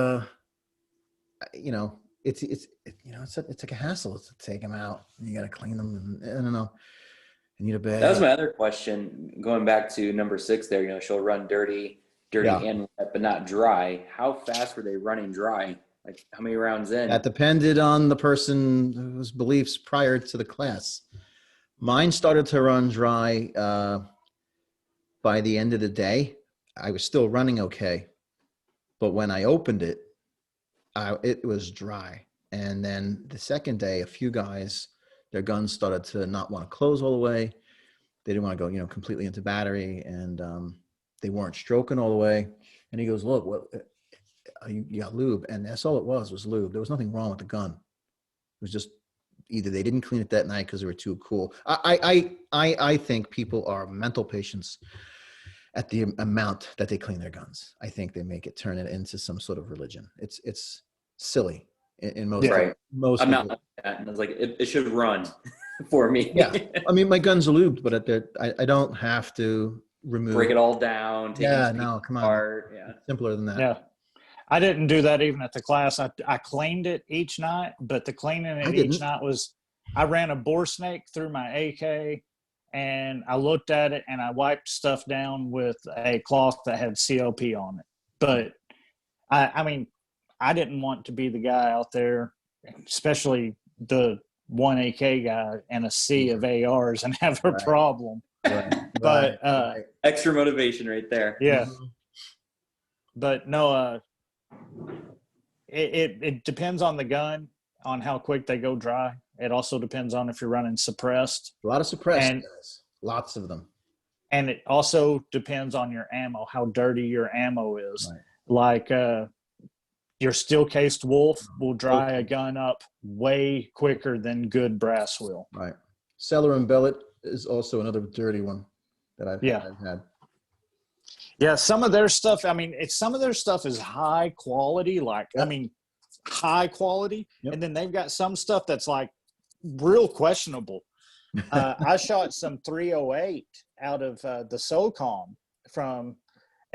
it's like a hassle to take them out. You got to clean them, and I don't know. I need a bag. That was my other question. Going back to number 6 there, she'll run dirty Yeah. and wet, but not dry. How fast were they running dry? Like how many rounds in? That depended on the person's beliefs prior to the class. Mine started to run dry by the end of the day. I was still running okay, but when I opened it, it was dry. And then the second day, a few guys, their guns started to not want to close all the way. They didn't want to go, completely into battery, and they weren't stroking all the way. And he goes, "Look, what you got lube," and that's all it was lube. There was nothing wrong with the gun. It was just either they didn't clean it that night because they were too cool. I think people are mental patients at the amount that they clean their guns. I think they turn it into some sort of religion. It's silly in most. Right. Most. I'm not like that, and I was like, it should run for me. Yeah, I mean, my guns are lubed, but I don't have to remove. Break it all down. Take Yeah, no, come on. apart. Yeah. Simpler than that. Yeah. I didn't do that even at the class. I cleaned it each night, but the cleaning it each night was, I ran a bore snake through my AK, and I looked at it and I wiped stuff down with a cloth that had COP on it. But I mean, I didn't want to be the guy out there, especially the one AK guy and a sea of ARs, and have a problem. Right. But extra motivation right there. yeah. Mm-hmm. But no, it depends on the gun, on how quick they go dry. It also depends on if you're running suppressed. A lot of suppressed guys. Lots of them. And it also depends on your ammo, how dirty your ammo is. Right. Like your steel cased Wolf will dry a gun up way quicker than good brass will. Right. Cellar and Bellet is also another dirty one that I've had. Yeah, some of their stuff, I mean, some of their stuff is high quality, high quality. Yep. And then they've got some stuff that's like real questionable. I shot some 308 out of the SOCOM from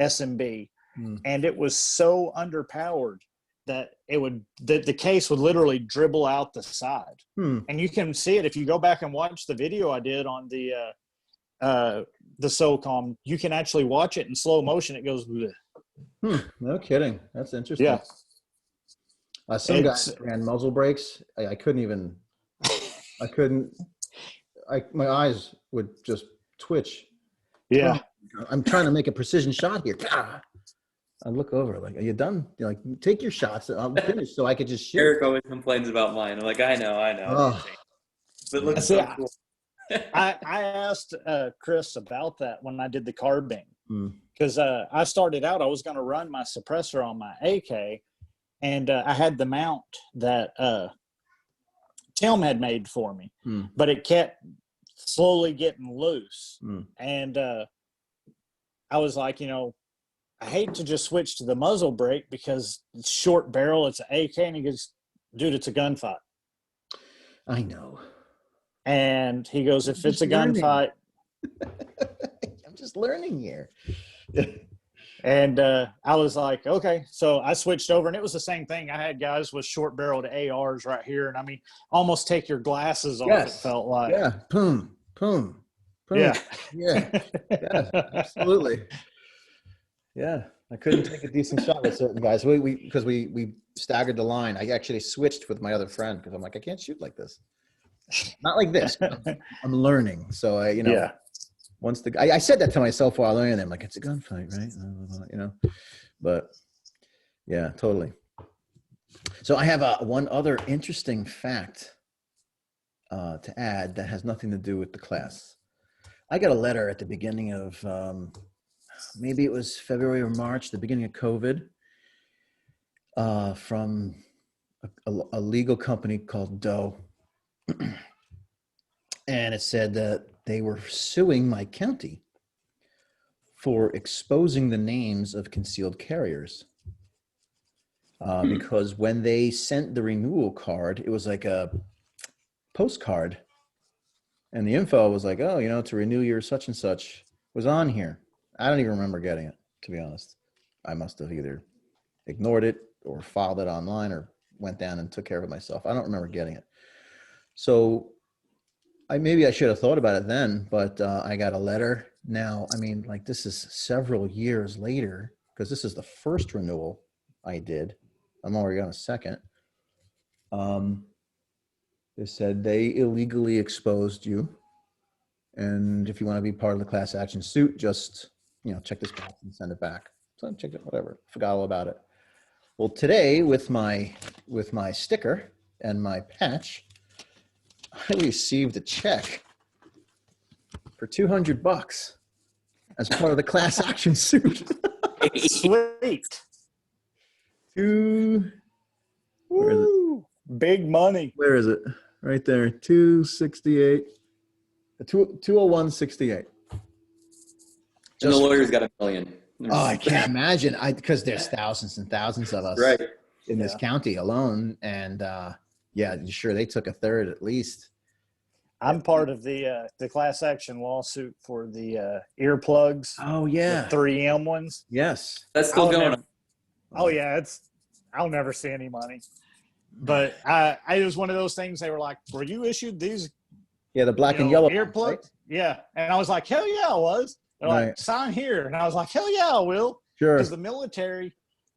SMB, and it was so underpowered that the case would literally dribble out the side. And you can see it if you go back and watch the video I did on the SOCOM. You can actually watch it in slow motion. It goes no kidding. That's interesting. Yeah. Some guys ran muzzle brakes. I couldn't my eyes would just twitch. Yeah. I'm trying to make a precision shot here. I look over like, "Are you done?" You're like, "Take your shots. I'm finished so I could just shoot." Eric always complains about mine. I'm like, I know. Oh. But it looks so cool. I asked Chris about that when I did the carbine, because I started out, I was going to run my suppressor on my AK, and I had the mount that Tim had made for me, but it kept slowly getting loose. And I was like, I hate to just switch to the muzzle brake because it's short barrel, it's an AK, and he goes, "Dude, it's a gunfight." I know. And he goes, "If it's a gunfight." I'm just learning here. And I was like, okay. So I switched over, and it was the same thing. I had guys with short barreled ARs right here. And I mean, almost take your glasses off, it felt like. Yeah. Boom, boom, boom. Yeah. Yeah. Absolutely. Yeah. I couldn't take a decent shot with certain guys. Because we staggered the line. I actually switched with my other friend because I'm like, I can't shoot like this. Not like this. I'm learning. So once I said that to myself while learning. I'm like, it's a gunfight, right? But yeah, totally. So I have one other interesting fact to add that has nothing to do with the class. I got a letter at the beginning of maybe it was February or March, the beginning of COVID, from a legal company called Doe. And it said that they were suing my county for exposing the names of concealed carriers. Because when they sent the renewal card, it was like a postcard. And the info was like, oh, to renew your such and such was on here. I don't even remember getting it. to be honest. I must have either ignored it or filed it online or went down and took care of it myself. I don't remember getting it. So maybe I should have thought about it then, but I got a letter now. I mean, like, this is several years later, because this is the first renewal I did. I'm already on a second. They said they illegally exposed you, and if you want to be part of the class action suit, just, check this box and send it back. So I checked it, whatever, forgot all about it. Well, today with my sticker and my patch, I received a check for $200 as part of the class action suit. Sweet. Where is it? Big money. Where is it? Right there. 268. 201.68. And the lawyer's got $1 million. Oh, I can't imagine. Because there's thousands and thousands of us Right. in this county alone, and sure, they took a third at least. I'm part of the class action lawsuit for the earplugs. Oh yeah, the 3M ones. Yes, That's still going on. Oh yeah, I'll never see any money. But it was one of those things. They were like, "Were you issued these?" Yeah, the black and yellow earplugs. Right? Yeah, and I was like, "Hell yeah, I was." They're like, "Sign here," and I was like, "Hell yeah, I will." Sure. Because the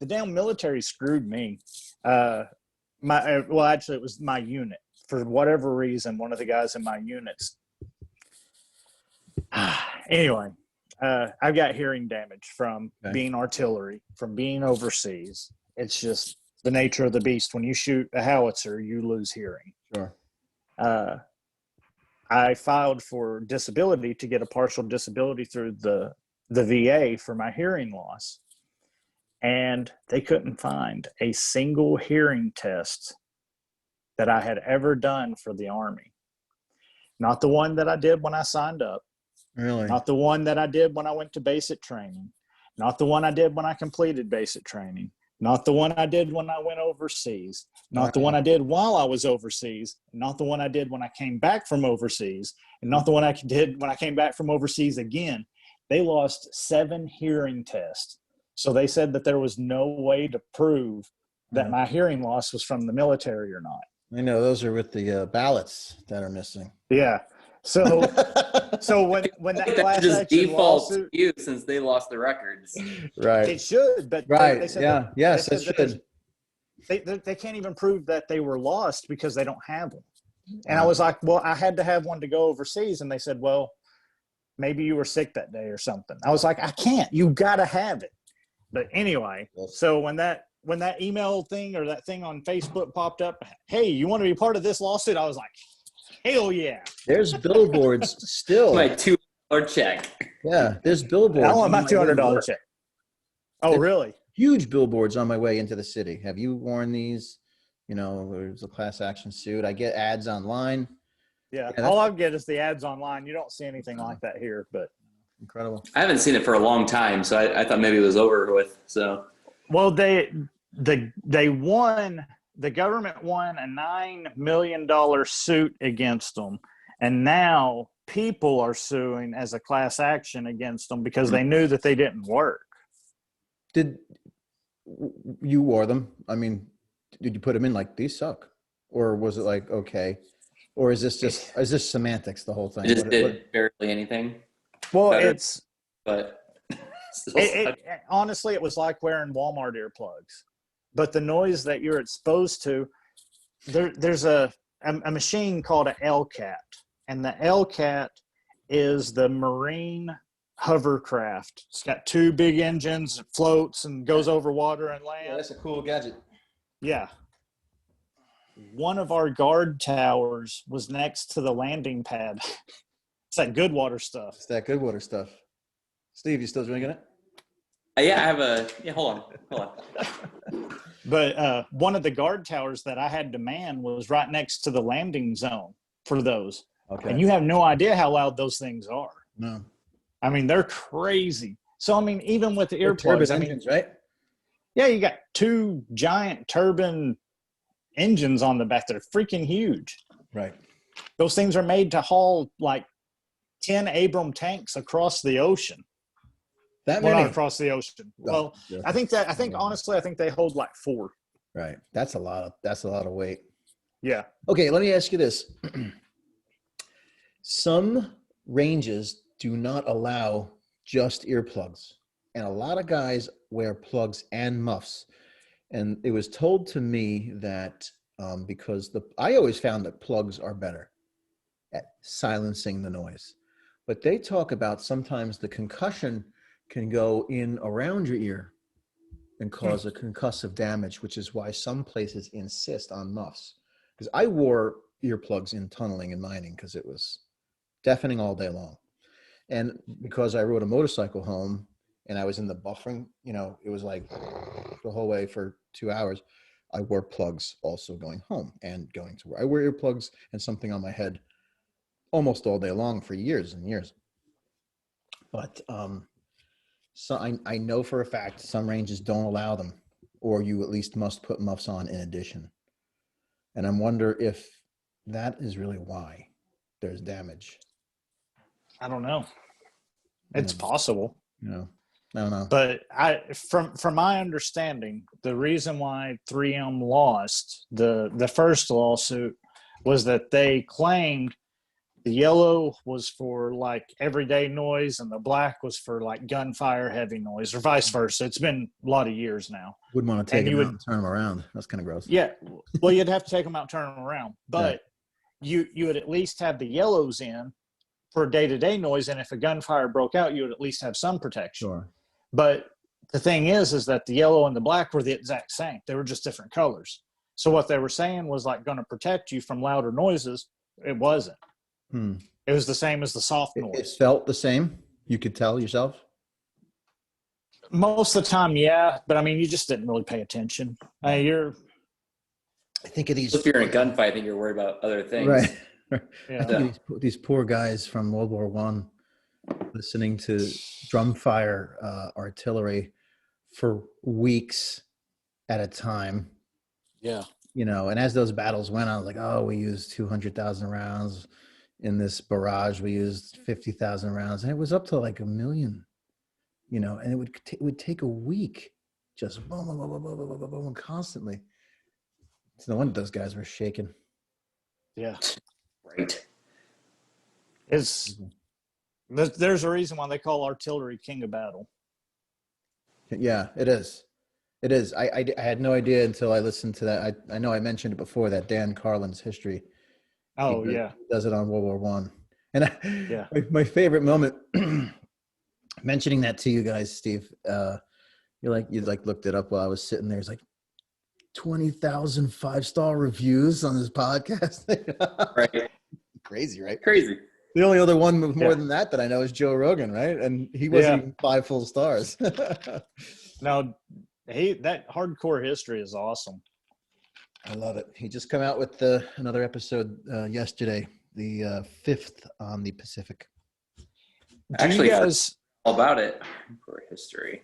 damn military screwed me. Actually, it was my unit. For whatever reason, one of the guys in my units. Anyway, I've got hearing damage from being artillery, from being overseas. It's just the nature of the beast. When you shoot a howitzer, you lose hearing. Sure. I filed for disability to get a partial disability through the VA for my hearing loss. And they couldn't find a single hearing test that I had ever done for the Army. Not the one that I did when I signed up. Really? Not the one that I did when I went to basic training. Not the one I did when I completed basic training. Not the one I did when I went overseas. Not the one I did while I was overseas. Not the one I did when I came back from overseas. And not the one I did when I came back from overseas again. They lost 7 hearing tests. So they said that there was no way to prove that my hearing loss was from the military or not. I know those are with the ballots that are missing. Yeah. So when that class just action default lawsuit, to you since they lost the records. Right. it should, but Right. they said Yes, it should. they can't even prove that they were lost because they don't have them. And I was like, well, I had to have one to go overseas, and they said, well, maybe you were sick that day or something. I was like, I can't. You got to have it. But anyway, so when that email thing or that thing on Facebook popped up, hey, you want to be part of this lawsuit? I was like, hell yeah. There's billboards still. My $2 check. Yeah, there's billboards. I want my $200 check. Oh, really? Huge billboards on my way into the city. Have you worn these? There's a class action suit. I get ads online. Yeah, all I get is the ads online. You don't see anything like that here, but incredible. I haven't seen it for a long time, so I thought maybe it was over with. So, well, they won. The government won a $9 million suit against them, and now people are suing as a class action against them because they knew that they didn't work. Did you wore them? I mean, did you put them in like these suck, or was it like okay, or is this semantics the whole thing? It just did barely anything. Well, better, but it honestly, it was like wearing Walmart earplugs. But the noise that you're exposed to, there's a machine called an LCAT, and the LCAT is the Marine hovercraft. It's got 2 big engines, it floats and goes over water and land. Yeah, that's a cool gadget. Yeah. One of our guard towers was next to the landing pad. It's that Goodwater stuff. It's that Goodwater stuff. Steve, you still drinking it? Yeah, I have hold on. But one of the guard towers that I had to man was right next to the landing zone for those. Okay. And you have no idea how loud those things are. No. I mean, they're crazy. So, I mean, even with the earplugs, engines, right? Yeah, you got 2 giant turbine engines on the back that are freaking huge. Right. Those things are made to haul like 10 Abram tanks across the ocean. That Well, many? not across the ocean. No, Well, okay. I think honestly, I think they hold like 4. Right. That's a lot of weight. Yeah. Okay, let me ask you this. Some ranges do not allow just earplugs, and a lot of guys wear plugs and muffs. And it was told to me that because I always found that plugs are better at silencing the noise, but they talk about sometimes the concussion can go in around your ear and cause a concussive damage, which is why some places insist on muffs. Because I wore earplugs in tunneling and mining because it was deafening all day long. And because I rode a motorcycle home and I was in the buffering, it was like the whole way for 2 hours. I wore plugs also going home and going to work. I wear earplugs and something on my head almost all day long for years and years. But so I know for a fact some ranges don't allow them, or you at least must put muffs on in addition. And I wonder if that is really why there's damage. I don't know. It's possible. I don't know. But from my understanding, the reason why 3M lost the first lawsuit was that they claimed the yellow was for like everyday noise and the black was for like gunfire heavy noise, or vice versa. It's been a lot of years now. Wouldn't want to take them out and turn them around. That's kind of gross. Yeah. Well, you'd have to take them out and turn them around. But right. you would at least have the yellows in for day-to-day noise. And if a gunfire broke out, you would at least have some protection. Sure. But the thing is that the yellow and the black were the exact same. They were just different colors. So what they were saying was like going to protect you from louder noises. It wasn't. It was the same as the soft noise. It felt the same? You could tell yourself? Most of the time, yeah. But I mean, you just didn't really pay attention. I think of these. If you're in a gunfight, I think you're worried about other things. Right. Yeah. These poor guys from World War I listening to drum fire artillery for weeks at a time. Yeah. And as those battles went on, I was like, oh, we used 200,000 rounds. In this barrage, we used 50,000 rounds, and it was up to like 1 million, and it would take a week, just boom, boom, boom, boom, boom, boom, boom, boom, constantly. It's no wonder those guys were shaking. Yeah. Right. There's a reason why they call artillery king of battle. Yeah, it is. It is. I had no idea until I listened to that. I know I mentioned it before, that Dan Carlin's history. Oh, he does it on World War I. And my favorite moment, mentioning that to you guys, Steve, you looked it up while I was sitting there. It's like 20,000 5-star reviews on this podcast. Right. Crazy, right? Crazy. The only other one with more than that I know is Joe Rogan, right? And he wasn't even 5 full stars. No, that hardcore history is awesome. I love it. He just come out with another episode yesterday, the 5th on the Pacific. Actually, you guys all about it for history.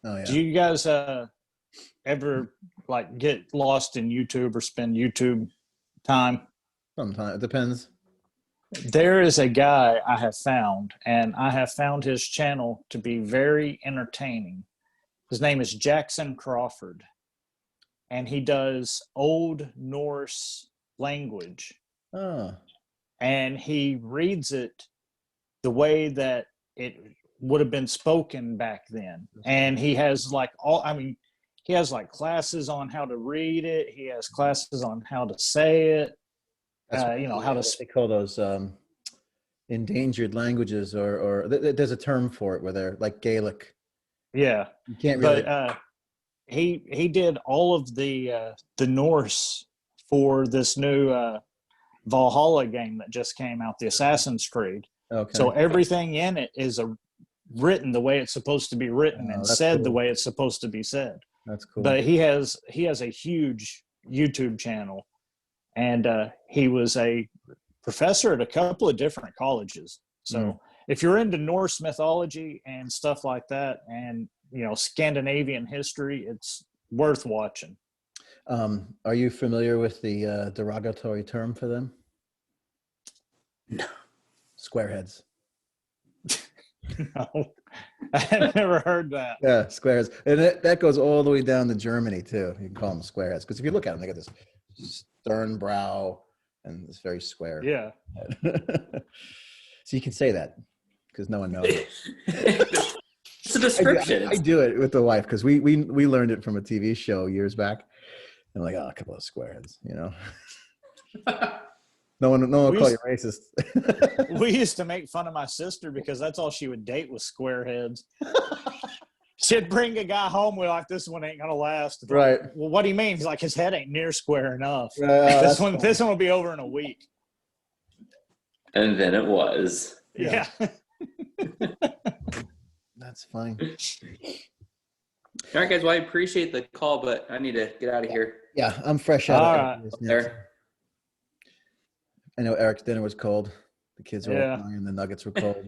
Oh yeah. Do you guys ever like get lost in YouTube or spend YouTube time? Sometimes it depends. There is a guy I have found, and I have found his channel to be very entertaining. His name is Jackson Crawford. And he does Old Norse language. Oh. And he reads it the way that it would have been spoken back then. And he has he has like classes on how to read it. He has classes on how to say it. How to they call those endangered languages, or there's a term for it where they're like Gaelic. Yeah. You can't really. But he did all of the Norse for this new Valhalla game that just came out, the Assassin's Creed. Okay. So everything in it is written the way it's supposed to be written and said the way it's supposed to be said. That's cool. But he has a huge YouTube channel, and he was a professor at a couple of different colleges. So if you're into Norse mythology and stuff like that, and Scandinavian history, it's worth watching. Are you familiar with the derogatory term for them? No. Squareheads. No, I've never heard that. Yeah, square heads. And that goes all the way down to Germany too. You can call them square heads. Because if you look at them, they got this stern brow and it's very square. Yeah. So you can say that because no one knows. It's a description. I do it with the wife because we learned it from a TV show years back. I'm like, oh, a couple of square heads, you know. No one will call you racist. We used to make fun of my sister because that's all she would date was square heads. She'd bring a guy home. We're like, this one ain't gonna last. Right. Well, what he means, like his head ain't near square enough. This one will be over in a week. And then it was. Yeah. That's funny. All right, guys. Well, I appreciate the call, but I need to get out of here. Yeah, I'm fresh out All of right. There. I know Eric's dinner was cold. The kids were Yeah. all crying. The nuggets were cold.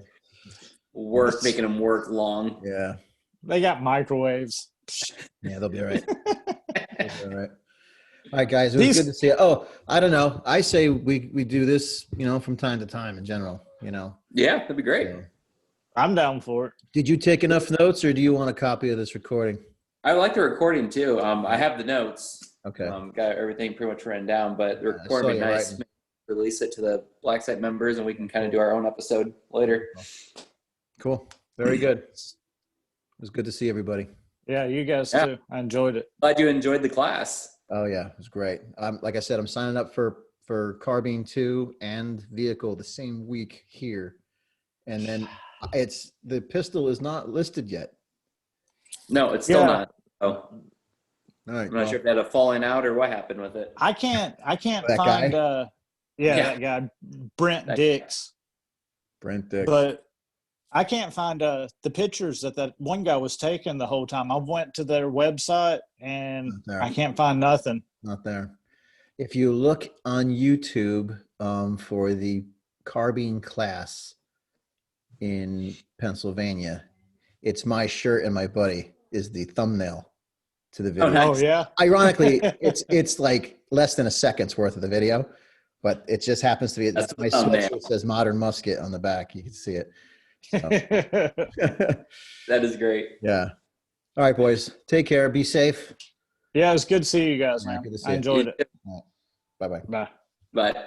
Work, making them work long. Yeah. They got microwaves. Yeah, they'll be all right. They'll be all right. All right, guys. It was good to see you. Oh, I don't know. I say we do this, you know, from time to time in general, you know. Yeah, that'd be great. So, I'm down for it. did you take enough notes or do you want a copy of this recording? I like the recording too. I have the notes. Okay. Got everything pretty much written down, but the recording would be you nice. writing. Release it to the Black Site members, and we can kind of do our own episode later. Cool. Very good. It was good to see everybody. Yeah, you guys Yeah. too. I enjoyed it. Glad you enjoyed the class. Oh yeah, it was great. Like I said, I'm signing up for Carbine 2 and vehicle the same week here. And then the pistol is not listed yet. No, it's still Yeah. not. Oh, All right. I'm not sure if they had a falling out or what happened with it. I can't That find guy? that guy, Brent That Dix. Brent Dick. But I can't find the pictures that one guy was taking the whole time. I went to their website and Not there. I can't find nothing. Not there. If you look on YouTube for the carbine class in Pennsylvania, it's my shirt and my buddy is the thumbnail to the video. Oh, nice. Oh yeah. Ironically, it's like less than a second's worth of the video, but it just happens to be That's my the thumbnail. sweatshirt says Modern Musket on the back. You can see it. That is great. Yeah. All right, boys. Take care. Be safe. Yeah, it's good to see you guys, Yeah, man. good to see I you. enjoyed it. Bye-bye. Bye. Bye.